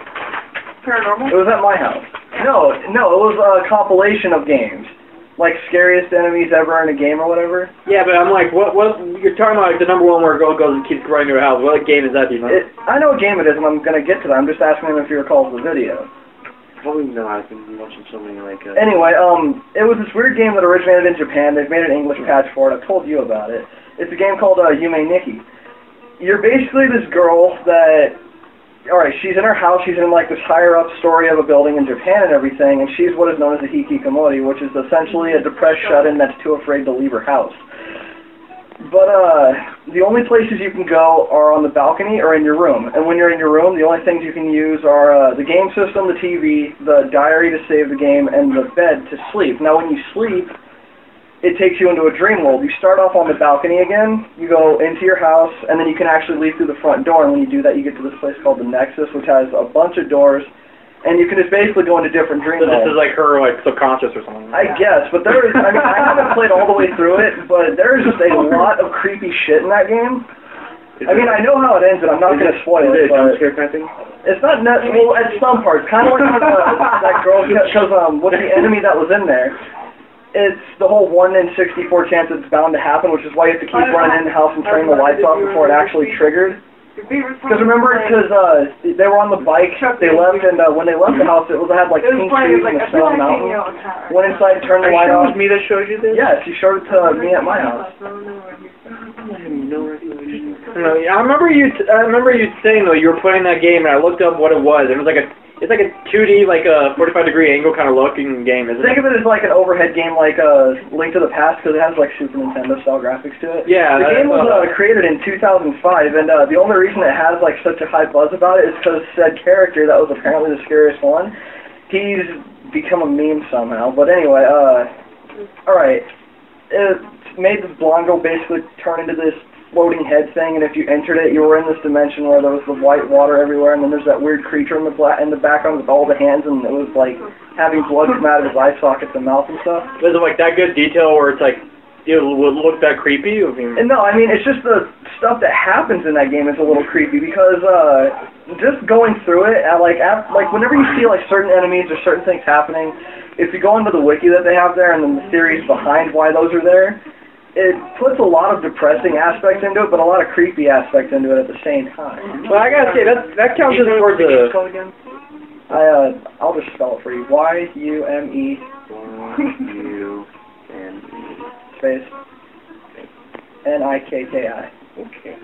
Paranormal? It was at my house. No, it was a compilation of games. Like scariest enemies ever in a game or whatever. Yeah, but I'm like, what you're talking about, like the number one where a girl goes and keeps running to her house. What game is that, do you know? I know what game it is, and I'm gonna get to that. I'm just asking him if he recalls the video. Probably no, I've been watching so many like Anyway, it was this weird game that originated in Japan. They've made an English patch for it. I've told you about it. It's a game called Yume Nikki. You're basically this girl that, alright, she's in her house, she's in like this higher up story of a building in Japan and everything, and she's what is known as a hikikomori, which is essentially a depressed shut-in that's too afraid to leave her house. But the only places you can go are on the balcony or in your room. And when you're in your room, the only things you can use are the game system, the TV, the diary to save the game, and the bed to sleep. Now when you sleep, it takes you into a dream world. You start off on the balcony again, you go into your house, and then you can actually leave through the front door, and when you do that, you get to this place called the Nexus, which has a bunch of doors, and you can just basically go into different dream worlds. So this is like her, like, subconscious or something? I guess, but I haven't played all the way through it, but there is just a lot of creepy shit in that game. I mean, I know how it ends, and I'm not going to spoil it, but it's not well, at some parts, kind of like that girl, because with the enemy that was in there, it's the whole 1 in 64 chance it's bound to happen, which is why you have to keep running in the house and turning the lights off before it actually triggered. Because remember, they were on the bike, they left, and when they left the house, it had like pink trees and a snow mountain. Went inside, turned the light off. It was me that showed you this? Yes, you showed it to me at my house. No, I remember you saying though you were playing that game and I looked up what it was. It was like it's like a 2D, like a 45-degree angle kind of looking game, isn't it? Think of it as like an overhead game, like Link to the Past, because it has like Super Nintendo style graphics to it. Yeah. The game was created in 2005, and the only reason it has like such a high buzz about it is because said character that was apparently the scariest one, he's become a meme somehow. But anyway, all right, it made the blonde girl basically turn into this floating head thing, and if you entered it, you were in this dimension where there was the white water everywhere, and then there's that weird creature in the background with all the hands, and it was like having blood come out of his eye sockets and mouth and stuff. Was it like that good detail where it's like it would look that creepy? I mean, no, I mean it's just the stuff that happens in that game is a little creepy because just going through it, like whenever you see like certain enemies or certain things happening, if you go into the wiki that they have there and then the theories behind why those are there, it puts a lot of depressing aspects into it, but a lot of creepy aspects into it at the same time. Well, I gotta say that counts as towards the. I'll just spell it for you. Y-U-M-E. Space. N-I-K-K-I. Okay.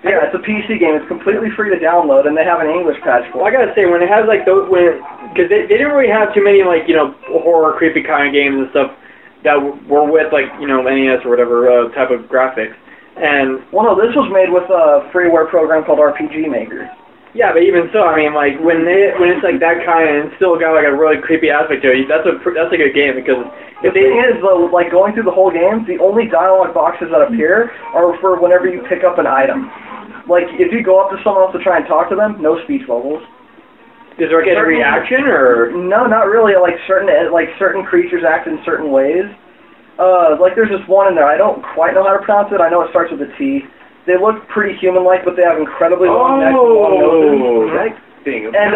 Yeah, it's a PC game. It's completely free to download, and they have an English patch for it. Well, I gotta say, when it has like those, because they didn't really have too many like horror, creepy kind of games and stuff that were with like NES or whatever type of graphics. And well, no, this was made with a freeware program called RPG Maker. Yeah, but even so, I mean, like when it's like that kind and it's still got like a really creepy aspect to it, that's a good game because the thing is though, like going through the whole game, the only dialogue boxes that appear are for whenever you pick up an item. Like if you go up to someone else to try and talk to them, no speech bubbles. Is there like a reaction or? No, not really. Like certain creatures act in certain ways. Like there's this one in there. I don't quite know how to pronounce it. I know it starts with a T. They look pretty human-like, but they have incredibly long necks and long noses. And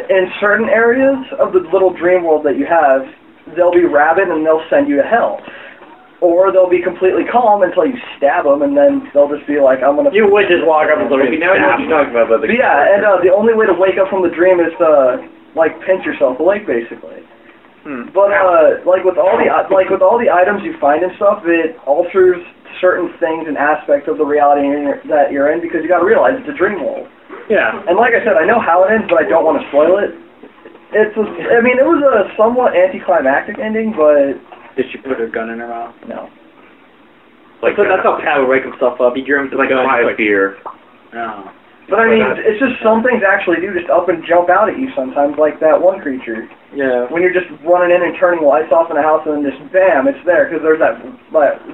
in certain areas of the little dream world that you have, they'll be rabid and they'll send you to hell. Or they'll be completely calm until you stab them, and then they'll just be like, I'm gonna... You would just walk up and look at now I know what you're talking about. But yeah, and the only way to wake up from the dream is to, like, pinch yourself awake, basically. But, like with all the items you find and stuff, it alters certain things and aspects of the reality that you're in, because you gotta realize it's a dream world. Yeah. And like I said, I know how it ends, but I don't want to spoil it. It was a somewhat anticlimactic ending, but... Did she put her gun in her mouth? No. Like that's how Pat would wake himself up. He dreamed like a high fear. No. But I mean, it's just some things actually do just up and jump out at you sometimes, like that one creature. Yeah. When you're just running in and turning lights off in a house and then just bam, it's there, because there's that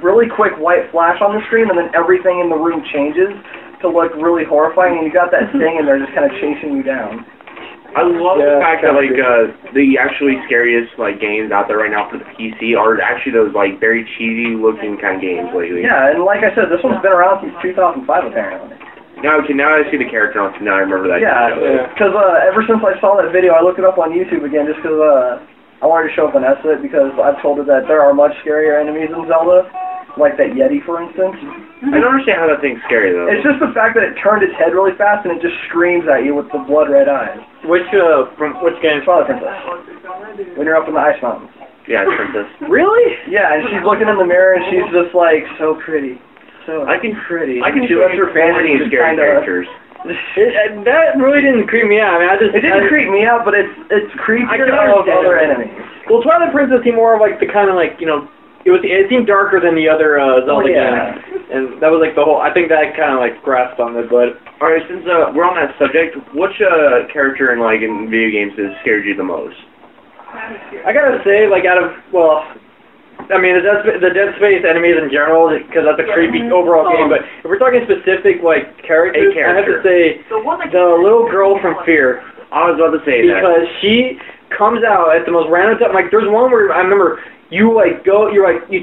really quick white flash on the screen, and then everything in the room changes to look really horrifying, and you got that thing in there just kind of chasing you down. I love the fact that like the actually scariest like games out there right now for the PC are actually those like very cheesy looking kind of games lately. Yeah, and like I said, this one's been around since 2005 apparently. Now I see the character on it. Now I remember that. Yeah, because ever since I saw that video, I looked it up on YouTube again just because I wanted to show Vanessa it, because I've told her that there are much scarier enemies in Zelda, like that Yeti, for instance. I don't understand how that thing's scary though. It's just the fact that it turned its head really fast and it just screams at you with the blood red eyes. From which game? Twilight Princess. When you're up in the ice mountains. Yeah, it's Princess. Really? Yeah, and she's looking in the mirror and she's just like so pretty. I can pretty. she lets her family and scary characters. That really didn't creep me out. I mean, it didn't creep me out, but it's creepier than all of other enemies. Well, Twilight Princess seemed more of like the kind of like it seemed darker than the other Zelda games, and that was like the whole. I think that kind of like grasped on it. But all right, since we're on that subject, which character in video games has scared you the most? I gotta say, like I mean, the Dead Space enemies in general, because that's a creepy overall game. But if we're talking specific like characters, I have to say the little girl from Fear. I was about to say that because she comes out at the most random time. Like there's one where I remember. You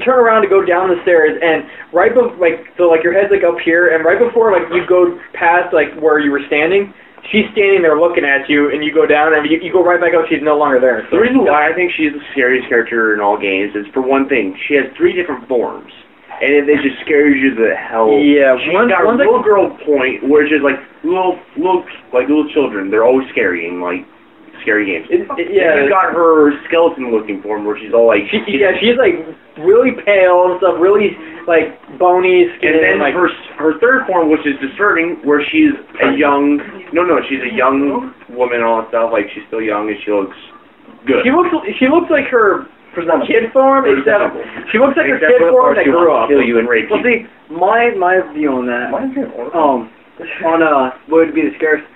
turn around to go down the stairs, and your head's like up here, and right before like you go past like where you were standing, she's standing there looking at you, and you go down, and you go right back up. She's no longer there. So the reason why I think she's the scariest character in all games is, for one thing, she has 3 different forms, and it just scares you the hell. Yeah, she's got a little girl point where it's just like little children. They're always scary in like scary games. Yeah, you've got her skeleton looking form where she's all like she's like really pale and stuff, really like bony skin. And then like her third form, which is disturbing, where she's a young she's a young woman and all that stuff. Like she's still young and she looks good. She looks like her kid form, except she looks like her Except kid for the form part that she grew wants up. to kill you and rape Well, you. see, my view on that, on what would be the scariest,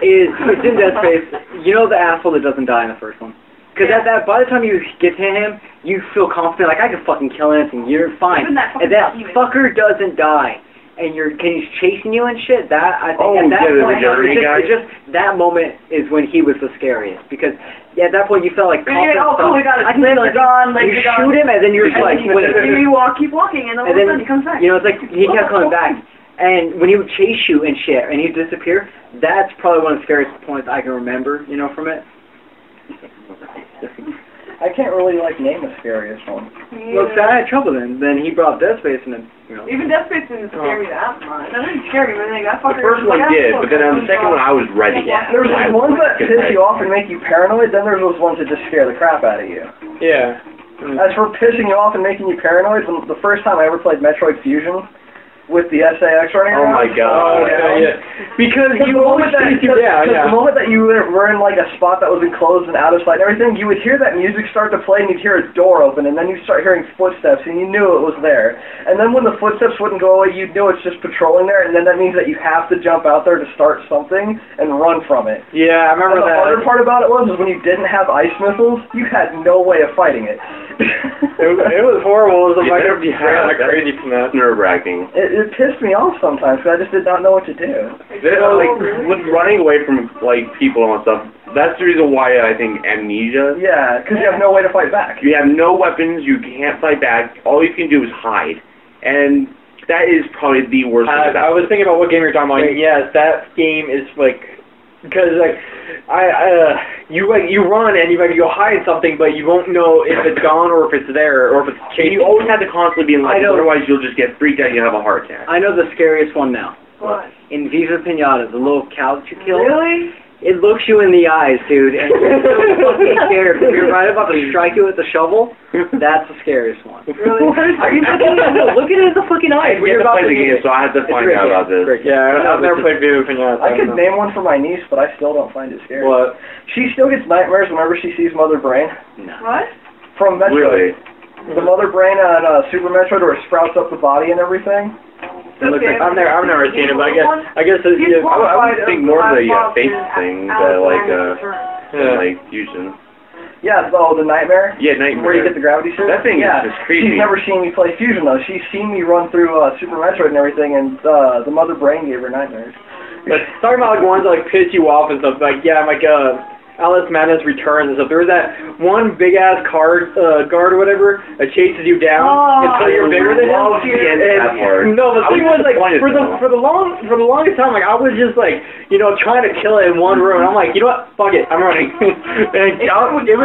is it's in Dead Space. You know the asshole that doesn't die in the first one. Because by the time you get to him, you feel confident, like, I can fucking kill anything, you're fine. Even that And that fucking fucker doesn't die. And he's chasing you and shit, that, I think, Oh, at that yeah, the point, Journey guy? it's just, that moment is when he was the scariest. Because, at that point, you felt like Yeah, oh, cool, we got it. I can Legs kill are him. gone, legs You are gone. shoot him, and then you're just like, wait. You keep walking, and all of a sudden he comes back. You know, it's like, he kept coming back. And when he would chase you and shit, and he'd disappear, that's probably one of the scariest points I can remember, you know, from it. I can't really name the scariest one. Well, so I had trouble then he brought up Dead Space, and then, you know. Even Death Space didn't scare me that much. That didn't scare me, but then that The fucker. first one did, but then on the second one I was ready. There's those ones that piss you off and make you paranoid, then there's those ones that just scare the crap out of you. Yeah. As for pissing you off and making you paranoid, the first time I ever played Metroid Fusion with the SAX running Oh around. my god. Oh, yeah. Because The moment that you were in like a spot that was enclosed and out of sight and everything, you would hear that music start to play and you'd hear a door open and then you'd start hearing footsteps and you knew it was there. And then when the footsteps wouldn't go away, you knew it's just patrolling there, and then that means that you have to jump out there to start something and run from it. Yeah, I remember And the that. harder part about it was when you didn't have ice missiles, you had no way of fighting it. It was horrible. It was like Yeah, like crazy from that. Nerve-wracking. It pissed me off sometimes because I just did not know what to do. With running away from people and stuff, that's the reason why I think Amnesia. Yeah, because you have no way to fight back. You have no weapons, you can't fight back, all you can do is hide. And that is probably the worst thing I about was thinking about what game you're talking about. Yes, that game is because you run and you go hide something, but you won't know if it's gone or if it's there or if it's chasing. You always have to constantly be in I know. otherwise you'll just get freaked out and you'll have a heart attack. I know the scariest one now. What? In Viva Pinata, the little cow that you killed. Really? It looks you in the eyes, dude, and you're so fucking scared. If you're right about to strike you with the shovel, that's the scariest one. Really? Are you fucking look at it in the fucking eyes. We When you're have to about play the game, so I have to find out about this. Yeah, I've never played Viva Pinata. I could name one for my niece, but I still don't find it scary. What? She still gets nightmares whenever she sees Mother Brain. No. What? From Metroid. Really? The Mother Brain on Super Metroid where it sprouts up the body and everything. Okay. I've never seen it, but I guess it's, He's I would think more of the face Boston, thing, yeah. like fusion. Yeah, the Nightmare. Yeah, Nightmare. Where you get the gravity suit? That thing is yeah. just creepy. She's never seen me play Fusion, though. She's seen me run through Super Metroid and everything, and the Mother Brain gave her nightmares. But talking about ones that piss you off and stuff, Alice Madness Returns and stuff. There was that one big ass guard or whatever that chases you down until you're bigger than him. No, the thing was for the longest time, I was just trying to kill it in one room. I'm like, you know what? Fuck it, I'm running. And I was just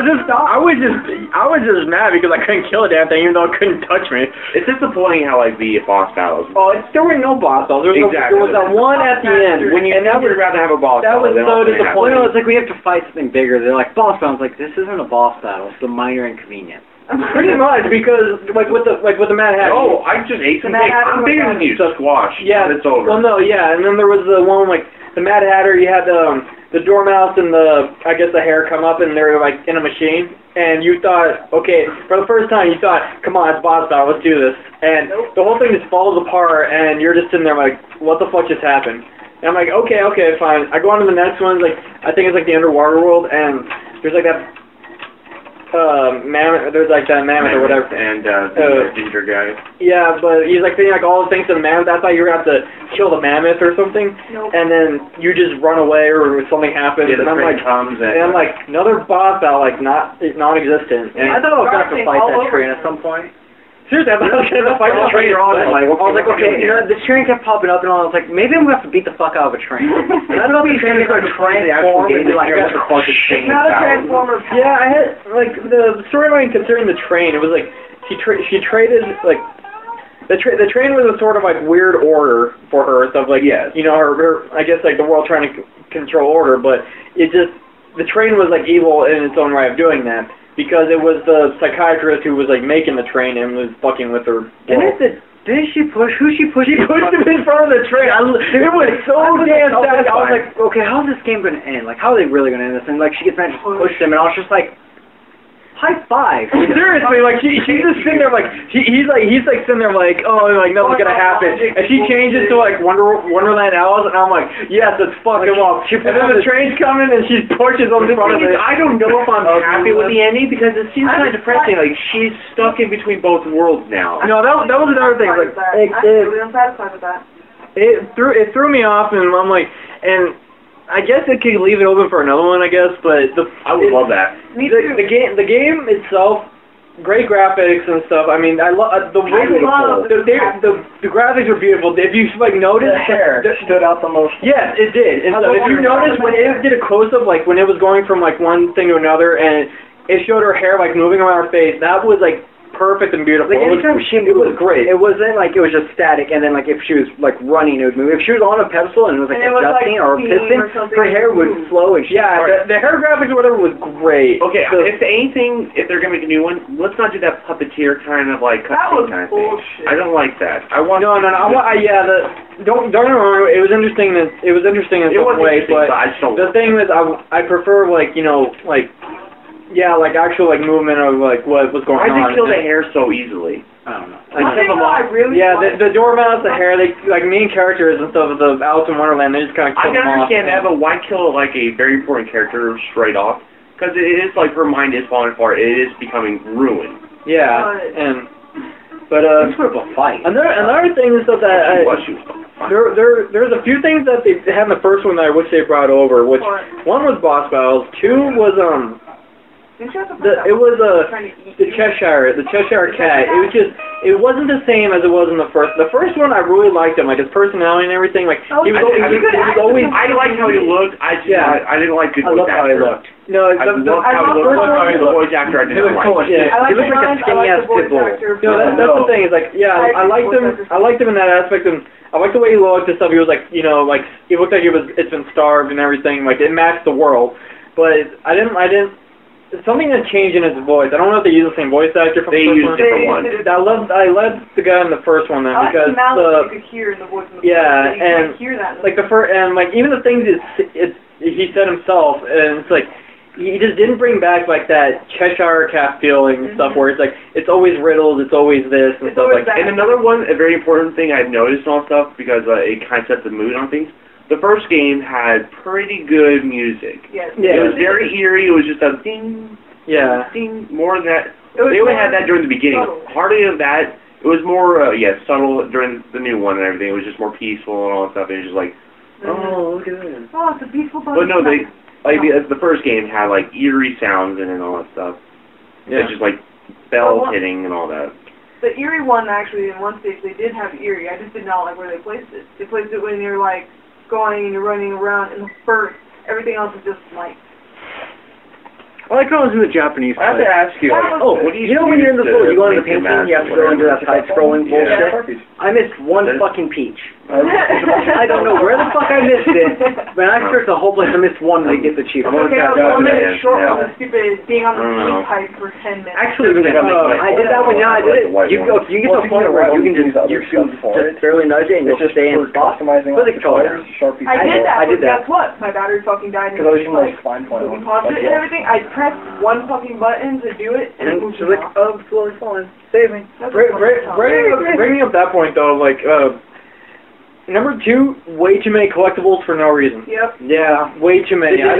mad because I couldn't kill the damn thing even though it couldn't touch me. It's disappointing how the boss battles. Oh, there were no boss battles. There was that one at the end. And that would rather have a boss that battle. was so disappointing. Well, no, it's like we have to fight something bigger. They're like, boss battle. I was like, this isn't a boss battle. It's a minor inconvenience. Pretty much, because with the Mad Hatter. Oh, I just ate some cake. I'm bigger than you. Squash. Yeah, it's over. Well, no, yeah, and then there was the one the Mad Hatter. You had the Dormouse and the hair come up and they're in a machine, and you thought, okay, for the first time you thought, come on, it's boss battle, let's do this, and the whole thing just falls apart, and you're just sitting there like, what the fuck just happened? And I'm like, okay, fine. I go on to the next one, I think it's the underwater world, and there's that mammoth, that mammoth or whatever. And the ginger guy. Yeah, but he's saying all the things to the mammoth. I thought you were going to have to kill the mammoth or something. Nope. And then you just run away or something happens. Yeah, and I'm like, comes and I'm like, another boss battle, non-existent. And I thought I was going to have to fight that train at some point. Seriously, I thought I was going to fight the train. I was like, okay, the train kept popping up and all. I was like, maybe I'm going to have to beat the fuck out of a train. And I don't know if the train is going to transform into a fucking thing. Not a transformer. Yeah, I had, the storyline concerning the train, it was she traded, the train was a sort of weird order for her, stuff yes. Her I guess the world trying to control order, but it just, the train was evil in its own way of doing that. because it was the psychiatrist who was like making the train and was fucking with her. Didn't she push? Who she pushed? She pushed him in front of the train. It was so damn satisfying. I was like, okay, how's this game gonna end? Like, how are they really gonna end this? And like, she gets mad, just pushed him, and I was just like, high five. Seriously, like she's just sitting there, like he's sitting there, like, oh, like nothing's gonna happen, and she changes to like Wonderland Alice, and I'm like, yes, let's fuck him up. And then the train's coming, and she pushes him in front of it. I don't know if I'm happy with the ending because it seems kind of depressing. Like she's stuck in between both worlds now. No, that was another thing. Like, I'm really unsatisfied with that. it threw me off, and I'm like, and I guess it could leave it open for another one, I guess, but I would love that. The game itself, great graphics and stuff. I mean, I love the graphics are beautiful. If you like notice, The hair stood out the most. yes, it did. And so if you notice when it did a close up, like when it was going from like one thing to another, and it showed her hair like moving around her face, that was like perfect and beautiful. Like, anytime it was great. It wasn't like it was just static, and then like if she was like running, it would move. If she was on a pedestal and it was like adjusting or pissing, her hair would flow. And the hair graphics or whatever was great. Okay, if they're gonna make a new one, let's not do that puppeteer kind of like cutscene kind of thing. I don't like that. I want don't get me wrong. It was interesting. It was interesting in some ways, but I just don't. The thing is, I prefer like like actual like movement of like what was going on. Why did they kill the hair so easily? I don't know. The Dormouse, the hair, they like main characters and stuff of the Alice in Wonderland, they just kind of I kill can them off. understand that, but why kill like a very important character straight off? Because it is like her mind is falling apart. It is becoming ruined. Yeah, but Let's put up a fight. another thing is that there's a few things that they had in the first one that I wish they brought over. Which one was boss battles, two was the Cheshire Cat. It wasn't the same as it was in the first. The first one I really liked him, like his personality and everything. Like he was always. I liked how he looked. I didn't like good voice actor. How he looked. No, I loved how he looked. The voice actor I didn't like. Yeah, he looked like a skinny ass pit bull. No, that's the thing. Is like, I liked him. I liked him in that aspect, and I liked the way he looked and stuff. He was like, like he looked like it's been starved and everything. Like it matched the world, but I didn't. Something that changed in his voice. I don't know if they use the same voice actor from the first one. Different ones. I loved the guy in the first one then because you could hear in the voice. And hear that. Like the first and like even the things he said himself, and it's like he just didn't bring back like that Cheshire Cat feeling and stuff where it's like it's always riddles, it's always this and stuff like that. And another one, a very important thing I've noticed and all stuff because it kind of sets the mood on things. The first game had pretty good music. Yes. Yeah. It was very eerie. It was just a ding, ding, more of that. They only had that during the beginning. Subtle. Hardly of that. It was more, subtle during the new one and everything. It was just more peaceful and all that stuff. And it was just like, oh, look at this. Oh, it's a peaceful bunch. But no, the first game had like eerie sounds in it and all that stuff. Yeah. It's just like bells hitting and all that. The eerie one actually in one stage they did have eerie. I just did not like where they placed it. They placed it when you're like going and you're running around in the first. Everything else is just light. I like how it was in the Japanese I have to ask you, like, what do you know when you're in the floor, you go into the painting, you have to go into that side-scrolling bullshit? I missed one fucking peach. I don't know where the fuck I missed it, but I searched the whole place, I missed one to get the cheap. Okay, I was 1 minute short from the stupid being on the steam pipe for 10 minutes. Actually, I did that one, I did it. You get to the point where you can just barely nudge it and you'll just stay in spot. Customizing Put the controller. I did that, I did but that. guess what? My battery fucking died. Because I was using like spine point. We paused it and everything. I pressed one fucking button to do it, and it moved She's like, oh, slowly falling. Save me. Bringing up that point though, like number 2, way too many collectibles for no reason. Yep. Yeah, way too many. I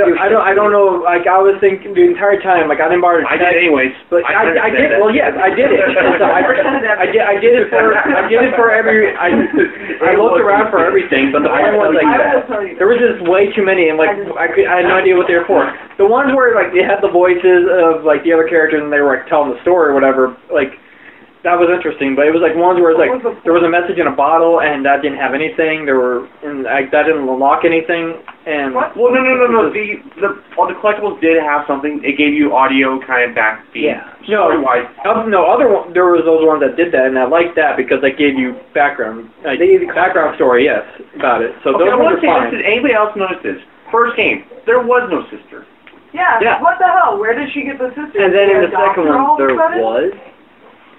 don't know. Like I was thinking the entire time, like I didn't bother. I did anyways. But I did. Well, yes, I did it. So I did it for every. I looked around for everything, but the point was like there was just way too many, and like I had no idea what they were for. The ones where like they had the voices of like the other characters and they were like telling the story or whatever, like. That was interesting, but it was like ones where it's like there was a message in a bottle and that didn't have anything. That didn't unlock anything. And well, no. All the collectibles did have something. It gave you audio kind of backbeat. Yeah. There was those ones that did that, and I liked that because they gave you background. Background story, yes, about it. So those ones are fine. Did anybody else notice this? First game, there was no sister. Yeah. Yeah. What the hell? Where did she get the sister? And then in the Did a second doctor all one, of a there sudden? was.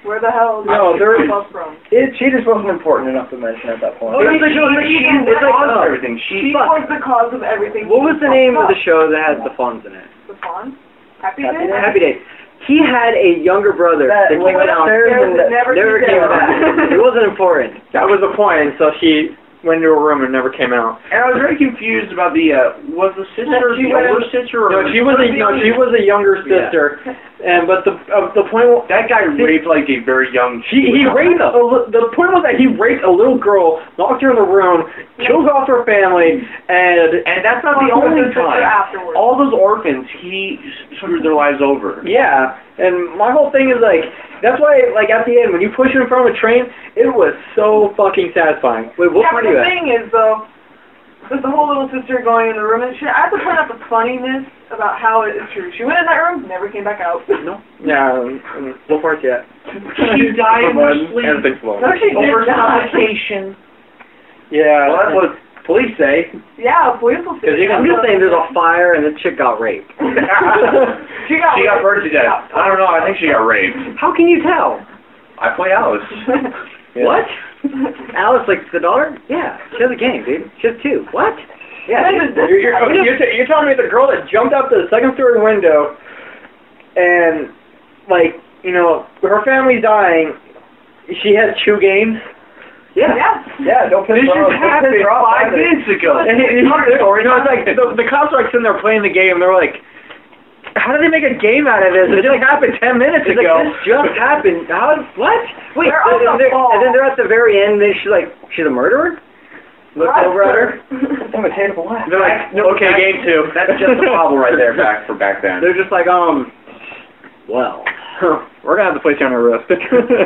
Where the hell? No, did there- she come from? She just wasn't important enough to mention at that point. Oh, it's like, She it's like, caused oh, everything. She fuck. was the cause of everything. What was the name of the show that had the Fonz in it? The Fawn? Happy Happy Days? Days? Happy Days. He had a younger brother That that went came out. upstairs and Never Never came back. It wasn't important. That was the point, and so she went into a room and never came out. And I was very confused about the, was the sister She the went older sister or... No, she was a younger sister, and but the point was, That guy raped like a very young... he raped the point was that he raped a little girl, locked her in the room, killed off her family, and that's not the Fuck with only the sister time. afterwards. All those orphans, he screwed their lives over. yeah, and my whole thing is like, that's why, like, at the end, when you push it in front of a train, it was so fucking satisfying. Wait, what Yeah, part but are you the at? thing is, though, with the whole little sister going in the room and shit, I have to point out the funniness about how it is true. She went in that room, never came back out. No. Yeah, what part's yet? She died in her sleep. Everything's slow. No, she did Over not. suffocation. Yeah. Well, that's what police say. Yeah, police will say. I'm just saying there's a fire and the chick got raped. She got burned to death. I don't know, I think she got raped. How can you tell? I play Alice. What? Alice, like the daughter? Yeah, she has a game, dude. She has two. What? Yeah. You're telling me the girl that jumped out the second story window and, like, you know, her family's dying, she has 2 games? Yeah. Yeah. Don't piss This her off. just Don't happened piss her off 5 either. minutes ago. And it's like, the cops are like sitting there playing the game, they're like, how did they make a game out of this? It just happened 10 minutes It's ago. like, this just happened. How? What? Wait, They're on the ball. and then they're at the very end, and then she's like, she's a murderer? Looks What? over at her. That was terrible laugh. They're like, okay, game 2. That's just the problem right there back then. They're just like, well, We're gonna have to place you on our wrist.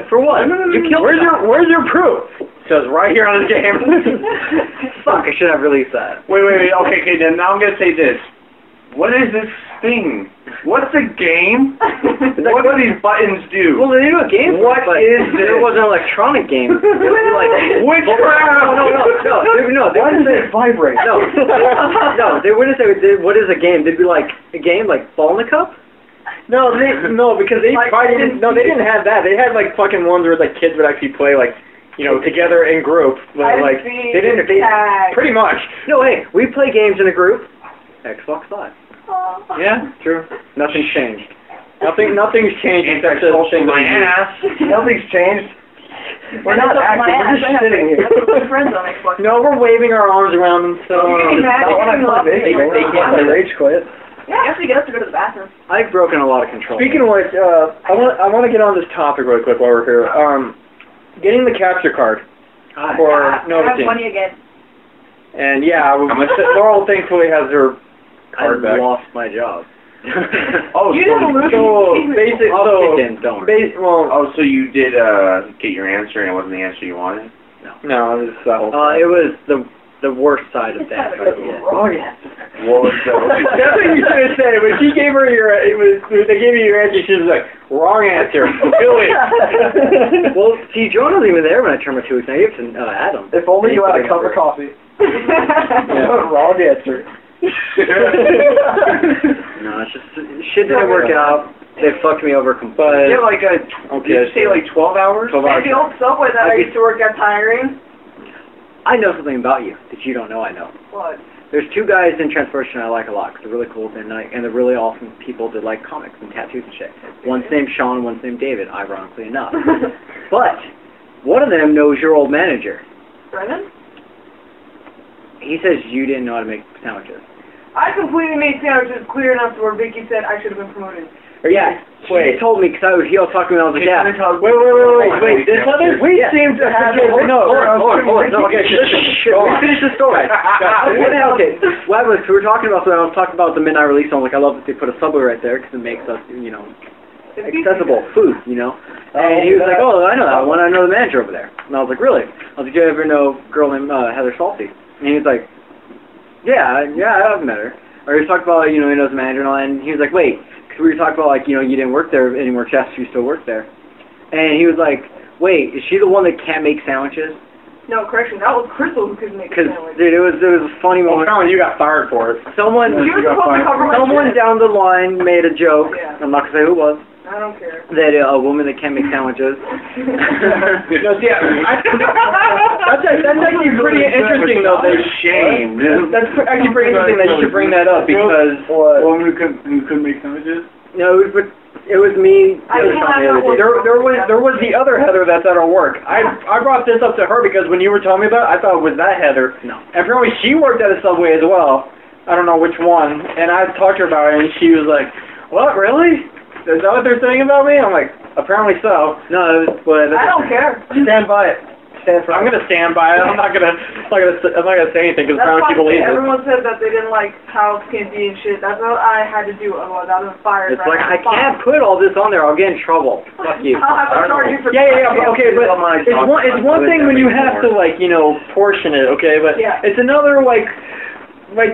for what? You killed Where's your proof? It says right here on the game. Fuck, I should have released that. Wait, okay, then now I'm gonna say this. What is this thing? What's a game? What do these buttons do? Well, they do a game. What but is it this? was an electronic game. It was like Witchcraft! No, they Why wouldn't does say it vibrate? no, they wouldn't say what is a game. They'd be like a game like ball in the cup. No, because they didn't have that. They had like fucking ones where like kids would actually play like, you know, together in group. But, like they didn't. Pretty much. No, hey, we play games in a group. Xbox Live. Yeah, true. Nothing's changed. Nothing's changed except the thing my that you- ass. Nothing's changed. We're not active. We're just sitting here. Friends on Xbox. No, we're waving our arms around and so. Not when I play video games. When I rage quit. Yeah, you have to get up to go to the bathroom. I've broken a lot of control. Speaking of which, I want to get on this topic really quick while we're here. Getting the capture card for I have Novocaine. money again. And yeah, Laurel thankfully has her card I back. lost my job. Oh, You didn't lose So your basic, I'll kick in, don't worry. Oh, so you did get your answer and it wasn't the answer you wanted? no, it was that whole. It was the worst side of that. Oh, yeah. What was That's what you should have said. When she gave her they gave you your answer, she was like, wrong answer. Billy. Well, see, Joan wasn't even there when I turned my 2 weeks. I gave it to Adam. If only you had a cup of coffee. Wrong answer. No, it's just shit didn't work out. They fucked me over completely. You have like did you say like 12 hours? 12 hours. The old subway that I used to work at tiring. I know something about you that you don't know I know. What? There's 2 guys in Transformation I like a lot 'cause they're really cool and they're really awesome people that like comics and tattoos and shit. One's named Sean, one's named David, ironically enough. But one of them knows your old manager. Brennan? He says you didn't know how to make sandwiches. I completely made sandwiches clear enough to where Vicky said I should have been promoted. Yeah, he told me because he was talking to me. I was like, yeah. Wait. This other? We seem to have. Hold on. No, okay, shit. Let me finish the story. Okay. What was we were talking about? So I was talking about the midnight release. I'm like, I love that they put a Subway right there because it makes us, accessible food, And he was like, oh, I know that one. I know the manager over there. And I was like, really? I was like, do you ever know a girl named Heather Salty? And he was like, yeah, I've met her. Or he was talking about, he knows the manager and all that. And he was like, wait. We were talking about, you didn't work there anymore, Chess, you still work there. And he was like, wait, is she the one that can't make sandwiches? No, correction, that was Crystal who couldn't make a Because, sandwich. dude, it was a funny Well, moment. apparently you got fired for it. Someone You were supposed to cover my someone shit. down the line made a joke. Yeah. I'm not gonna say who it was. I don't care. That a woman that can't make sandwiches. No, see, that's actually pretty interesting, though. That Shame. That's actually pretty interesting that you should bring that up because Woman who couldn't make sandwiches? No, it was me. I didn't have that one. there was the other Heather that's at our work. I brought this up to her because when you were telling me about it, I thought it was that Heather. No. And apparently she worked at a Subway as well. I don't know which one. And I talked to her about it, and she was like, "What, really? Is that what they're saying about me?" I'm like, "Apparently so." No, it was, but I don't care. Stand by it. I'm gonna stand by it. I'm not gonna say anything because That's apparently why she believes it. everyone said that they didn't like how skinty and shit. That's what I had to do. Otherwise, I was fired. it's like I can't put all this on there. I'll get in trouble. Fuck you. I'll have to charge you for Yeah, but okay, but it's one thing when you have to portion it, okay, but Yeah. it's another like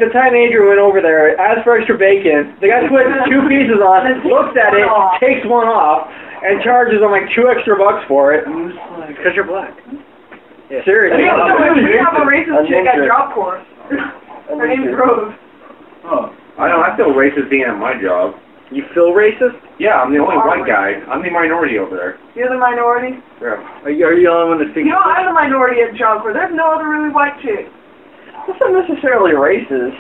the teenager went over there, asked for extra bacon, the guy puts 2 pieces on, looks at it, takes one off, and charges them like $2 extra for it. Because you're black. Yeah. Seriously. We have a racist chick at Drop Corps. Her name's Rose. Oh. I feel racist being at my job. You feel racist? Yeah, I'm the only white guy. I'm the minority over there. You're the minority? Yeah. Are you the only one that speaks? You know, I'm the minority at Drop Corps. There's no other really white chick. That's not necessarily racist.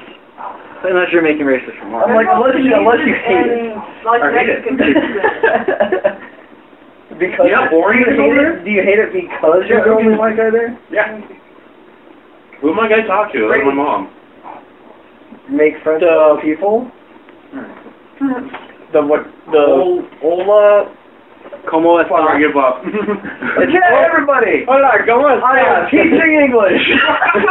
Unless you're making racist remarks. I'm like, unless you hate it. Like I hate it. Mexican Because Yeah, boring do you hate it? Do you hate it because you're the only white guy there? Yeah. Who am I going to talk to? Like my mom. Make friends with other people? Hola, Como Fuck, I give up. Yeah, everybody! hola, ¿cómo I am estás? teaching English!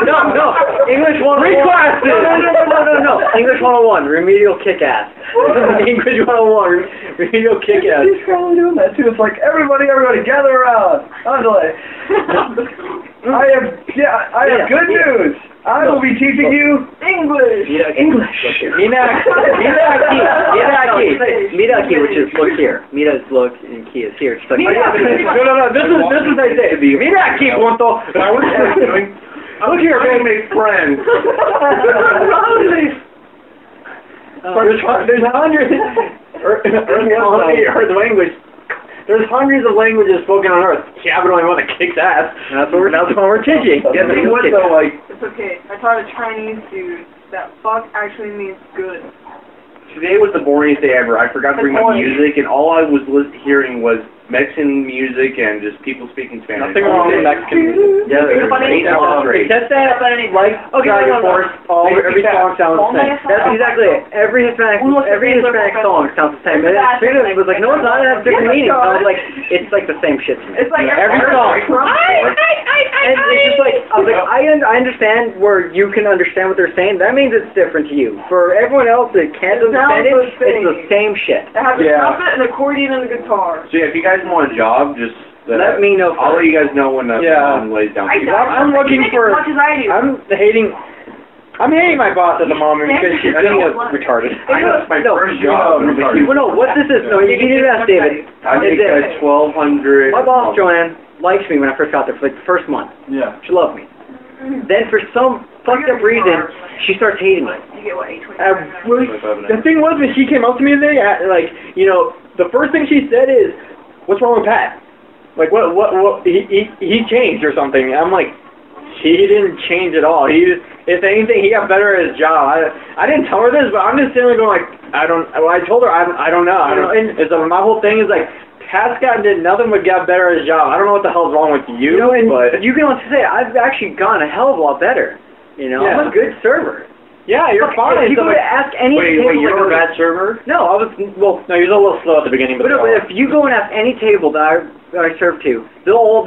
No, English 101. No. English 101, remedial kick-ass. English 101, remedial kick-ass. He's probably doing that too. It's like, everybody, gather around. Andale. I have good news. I will be teaching you English. English. Mira aquí, which is look here. Mira is look and key is here. It's like, No, this is what they say. Mira aquí, punto. Look here, man, make friends. There's hundreds. Earth language. There's hundreds of languages spoken on Earth. Yeah, but only one that kicks ass. That's what we're teaching. Yeah, but what though, like, It's okay. I taught a Chinese dude that fuck actually means good. today was the boringest day ever. I forgot to bring my music, and all I was hearing was Mexican music and just people speaking Spanish. Nothing wrong with Mexican music. Yeah, It's funny. Except that, like, Dragon Force, every song sounds the same. That's exactly it. Every Hispanic song sounds the same. And it was like, no, it's not. It has different meanings. I was like, it's like the same shit to me. It's like Every song. And it's just like, I was like, I understand where you can understand what they're saying. That means it's different to you. For everyone else that can't understand it, it's the same shit. It has a trumpet, an accordion, and a guitar. So yeah, if you guys want a job, just Let me know I'll let you guys know when the mom lays down. I'm looking for. As much as I do. I'm hating my boss at the moment because she's being retarded. I know it's my first job. Well, no, what this is, no, you need to ask David. I make $1,200. My boss, Joanne, likes me when I first got there for like the first month. Yeah. She loved me. Then for some fucked up reason, she starts hating me. You get what, 820? The thing was, when she came up to me today, the first thing she said is, "What's wrong with Pat? Like, what, he changed or something." I'm like, he didn't change at all. If anything, he got better at his job. I didn't tell her this, but I'm just sitting there going like, I told her, I don't know. And it's my whole thing is like, Pat's did nothing but got better at his job. I don't know what the hell's wrong with you, but you can honestly say, I've actually gotten a hell of a lot better. You know, I'm a good server. yeah, you're fine. If you go to ask any table, Wait, you're a bad server? No, I was, No, you're a little slow at the beginning, but if you go and ask any table that I serve to, they all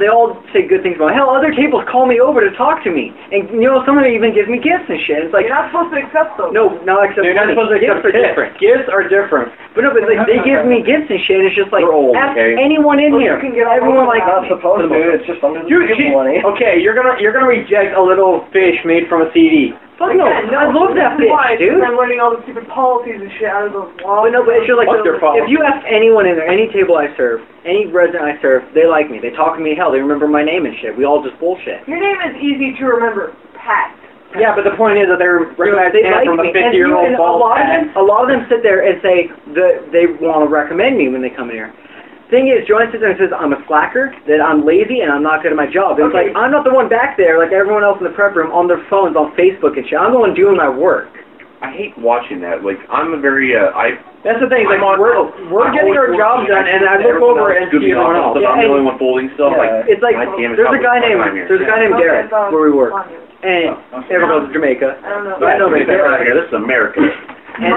say good things about me. Hell, other tables call me over to talk to me. And, you know, some of them even give me gifts and shit. It's like, You're not supposed to accept those. no, not accept you're not money. supposed to Gifts accept are different. Gifts are different. But no, but like, they give me gifts and shit, and it's just like, They're old, ask okay? anyone in here. You can get all Everyone over like, Not supposed to. It's just under the table money. Okay, you're gonna reject a little fish made from a CD. Fuck no, I love that bitch, dude. I'm learning all the stupid policies and shit out of those laws. But no, but it's just like, Fuck their fault. if you ask anyone in there, any table I serve, any resident I serve, they like me. They talk to me, hell, they remember my name and shit. We all just bullshit. Your name is easy to remember, Pat. Yeah, but the point is that they're recognized They like from a me. 50-year-old And bald a lot of them sit there and say that they want to recommend me when they come in here. Thing is, Joanne sits there and says I'm a slacker, that I'm lazy, and I'm not good at my job. And it's like, I'm not the one back there, like everyone else in the prep room, on their phones, on Facebook and shit. I'm the one doing my work. I hate watching that. Like, I'm a very, That's the thing, like, we're getting our jobs done, and I look over and see everyone else. I'm the only one folding stuff. Yeah. It's like, God damn it, there's a guy named Garrett where we work, On you. and everyone goes to Jamaica. I don't know. I know, Get that out of here. This is America. And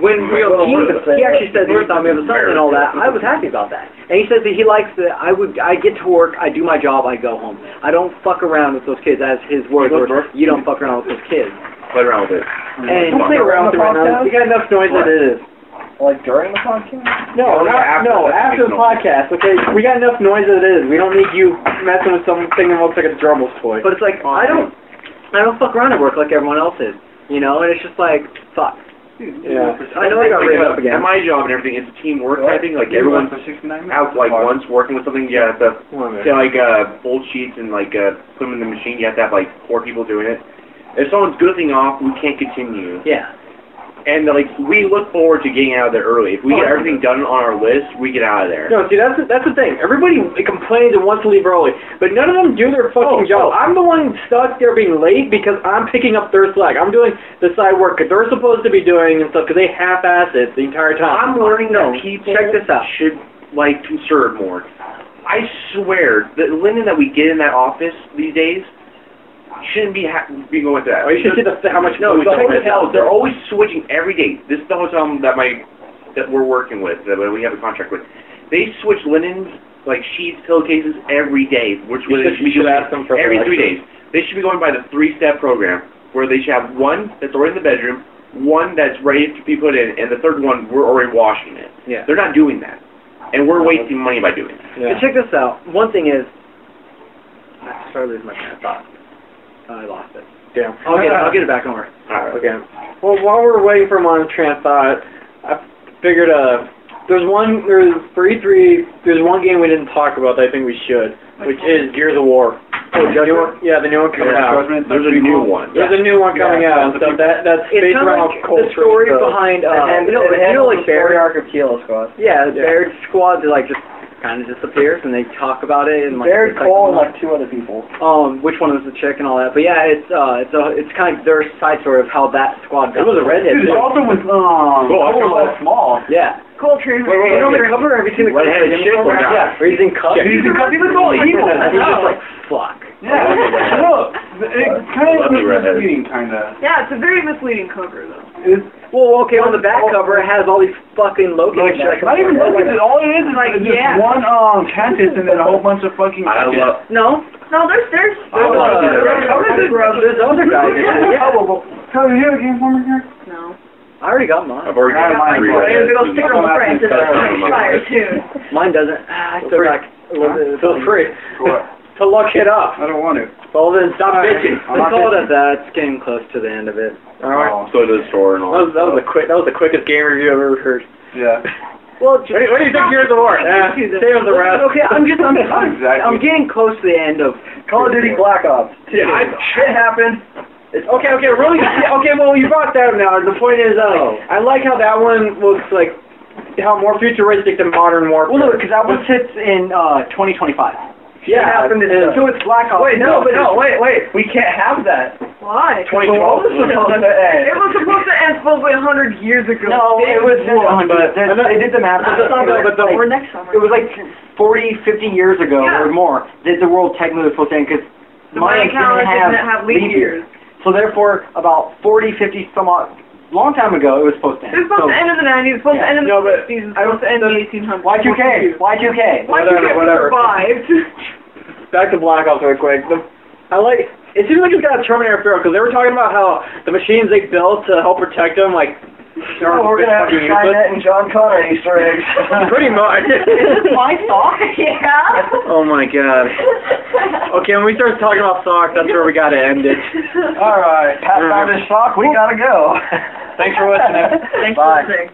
when he actually said that he thought me of a son and all that, I was happy about that. And he says that he likes that I get to work, I do my job, I go home. I don't fuck around with those kids, as his words were, you don't fuck around with those kids. Play around with it. And Don't play around with it right now. You got enough noise as it is. Like during the podcast? No, after the podcast. Okay, we got enough noise as it is. We don't need you messing with something that looks like a Drumbles toy. But it's like, I don't fuck around at work like everyone else is. You know, and it's just like, fuck. Yeah. I know I got raised up again. At my job and everything, it's a teamwork type thing. Like, everyone's out, like, once working with something, you have to, like, fold sheets and, like, put them in the machine. You have to have, like, 4 people doing it. If someone's goofing off, we can't continue. Yeah. And, like, we look forward to getting out of there early. If we get everything done on our list, we get out of there. No, see, that's the thing. Everybody complains and wants to leave early, but none of them do their fucking job. I'm the one stuck there being late because I'm picking up their slack. I'm doing the side work that they're supposed to be doing and stuff because they half-ass it the entire time. I'm learning that people check this out. should, like, conserve more. I swear, the linen that we get in that office these days shouldn't be going with that. Oh, you should see how much. No, food the they hotel, have. they're always switching every day. This is the hotel that we're working with, that we have a contract with. They switch linens, like sheets, pillowcases, every day, which You should ask them for every like 3 days. They should be going by the 3-step program, where they should have one that's already in the bedroom, one that's ready to be put in, and the third one, we're already washing it. Yeah. They're not doing that. And we're wasting money by doing that. Yeah. But check this out. One thing is, I started losing my train of thought. I lost it. Damn. I'll get it back over. Alright. Okay. Well, while we're waiting for him on train of thought, I figured there's one game we didn't talk about that I think we should, which is Gears of War. Oh, Judgment? Yeah, the new one coming out. There's a new one. There's a new one coming out. So that's It's based kind of around like culture. the story stuff. behind, And like Barry Bear. arc of Kilo Squad. Yeah, the Bear Squad like just kind of disappears and they talk about it and like Barry it's like, Cole and like 2 other people. which one was the chick and all that. But yeah, it's kind of their side story of how that squad got. It was a redhead. Dude, it's also with Cole was small. Yeah. Culture. You know the cover? Have you seen the cover? Redheaded chick or not? Yeah, where he's in cups. He's all evil. And he's just like, fuck. Yeah. Look, it's kind of Lovely redhead. misleading, kind of. Yeah, it's a very misleading cover, though. Well, okay, on the back cover it has all these fucking logos. Like, not even looking at it. All it is Like, just yeah. one cactus and then a whole bunch of fucking. I love. No, No, there's there's other guys. Yeah. Tell me, you have a game for me here? No. I already got mine. I've already I got have mine. 3 There's a redheads. little sticker on the front. It says Fire too. Mine doesn't. I still got a little bit. Feel free What? to look it up. I don't want to. Well then, stop bitching. Let's call it at that. It's getting close to the end of it. All right. Go to the store and all That was the quickest game review I've ever heard. Yeah. Well, What do you think Gears of War? Save the rest. Okay, I'm Exactly. I'm getting close to the end of Call of Duty Black Ops. Yeah, Shit happened. Okay, really? Okay, well, you brought that up now. The point is, I like how that one looks like, how more futuristic than Modern Warfare. Well, no, because that one sits in 2025. Yeah, happened in and- so it's Black Ops. Wait, wait. We can't have that. Why? 2012 was supposed to end. It was supposed to end supposedly 100 years ago. No, it was but they did the math. Or next summer. It was like 40, 50 years ago Yeah. or more that the world technically was supposed to end because The Mayan calendar didn't have leap years. So therefore, about 40, 50, some odd, long time ago, it was supposed to end. It was supposed to end in the 90s, it was supposed to end in the No, but 60s, it was supposed to end in the 1800s. Y2K. Whatever. Survived. Back to Black Ops real quick. It seems like it's got a Terminator feel because they were talking about how the machines they built to help protect them, like, Oh, we're gonna have Skynet and John Connor Easter eggs. pretty much. Is this my song? Yeah. Oh my god. Okay, when we start talking about socks, that's where we gotta end it. All right, Pathfinder Sock, we gotta go. Thanks for listening. Thanks Bye. for listening.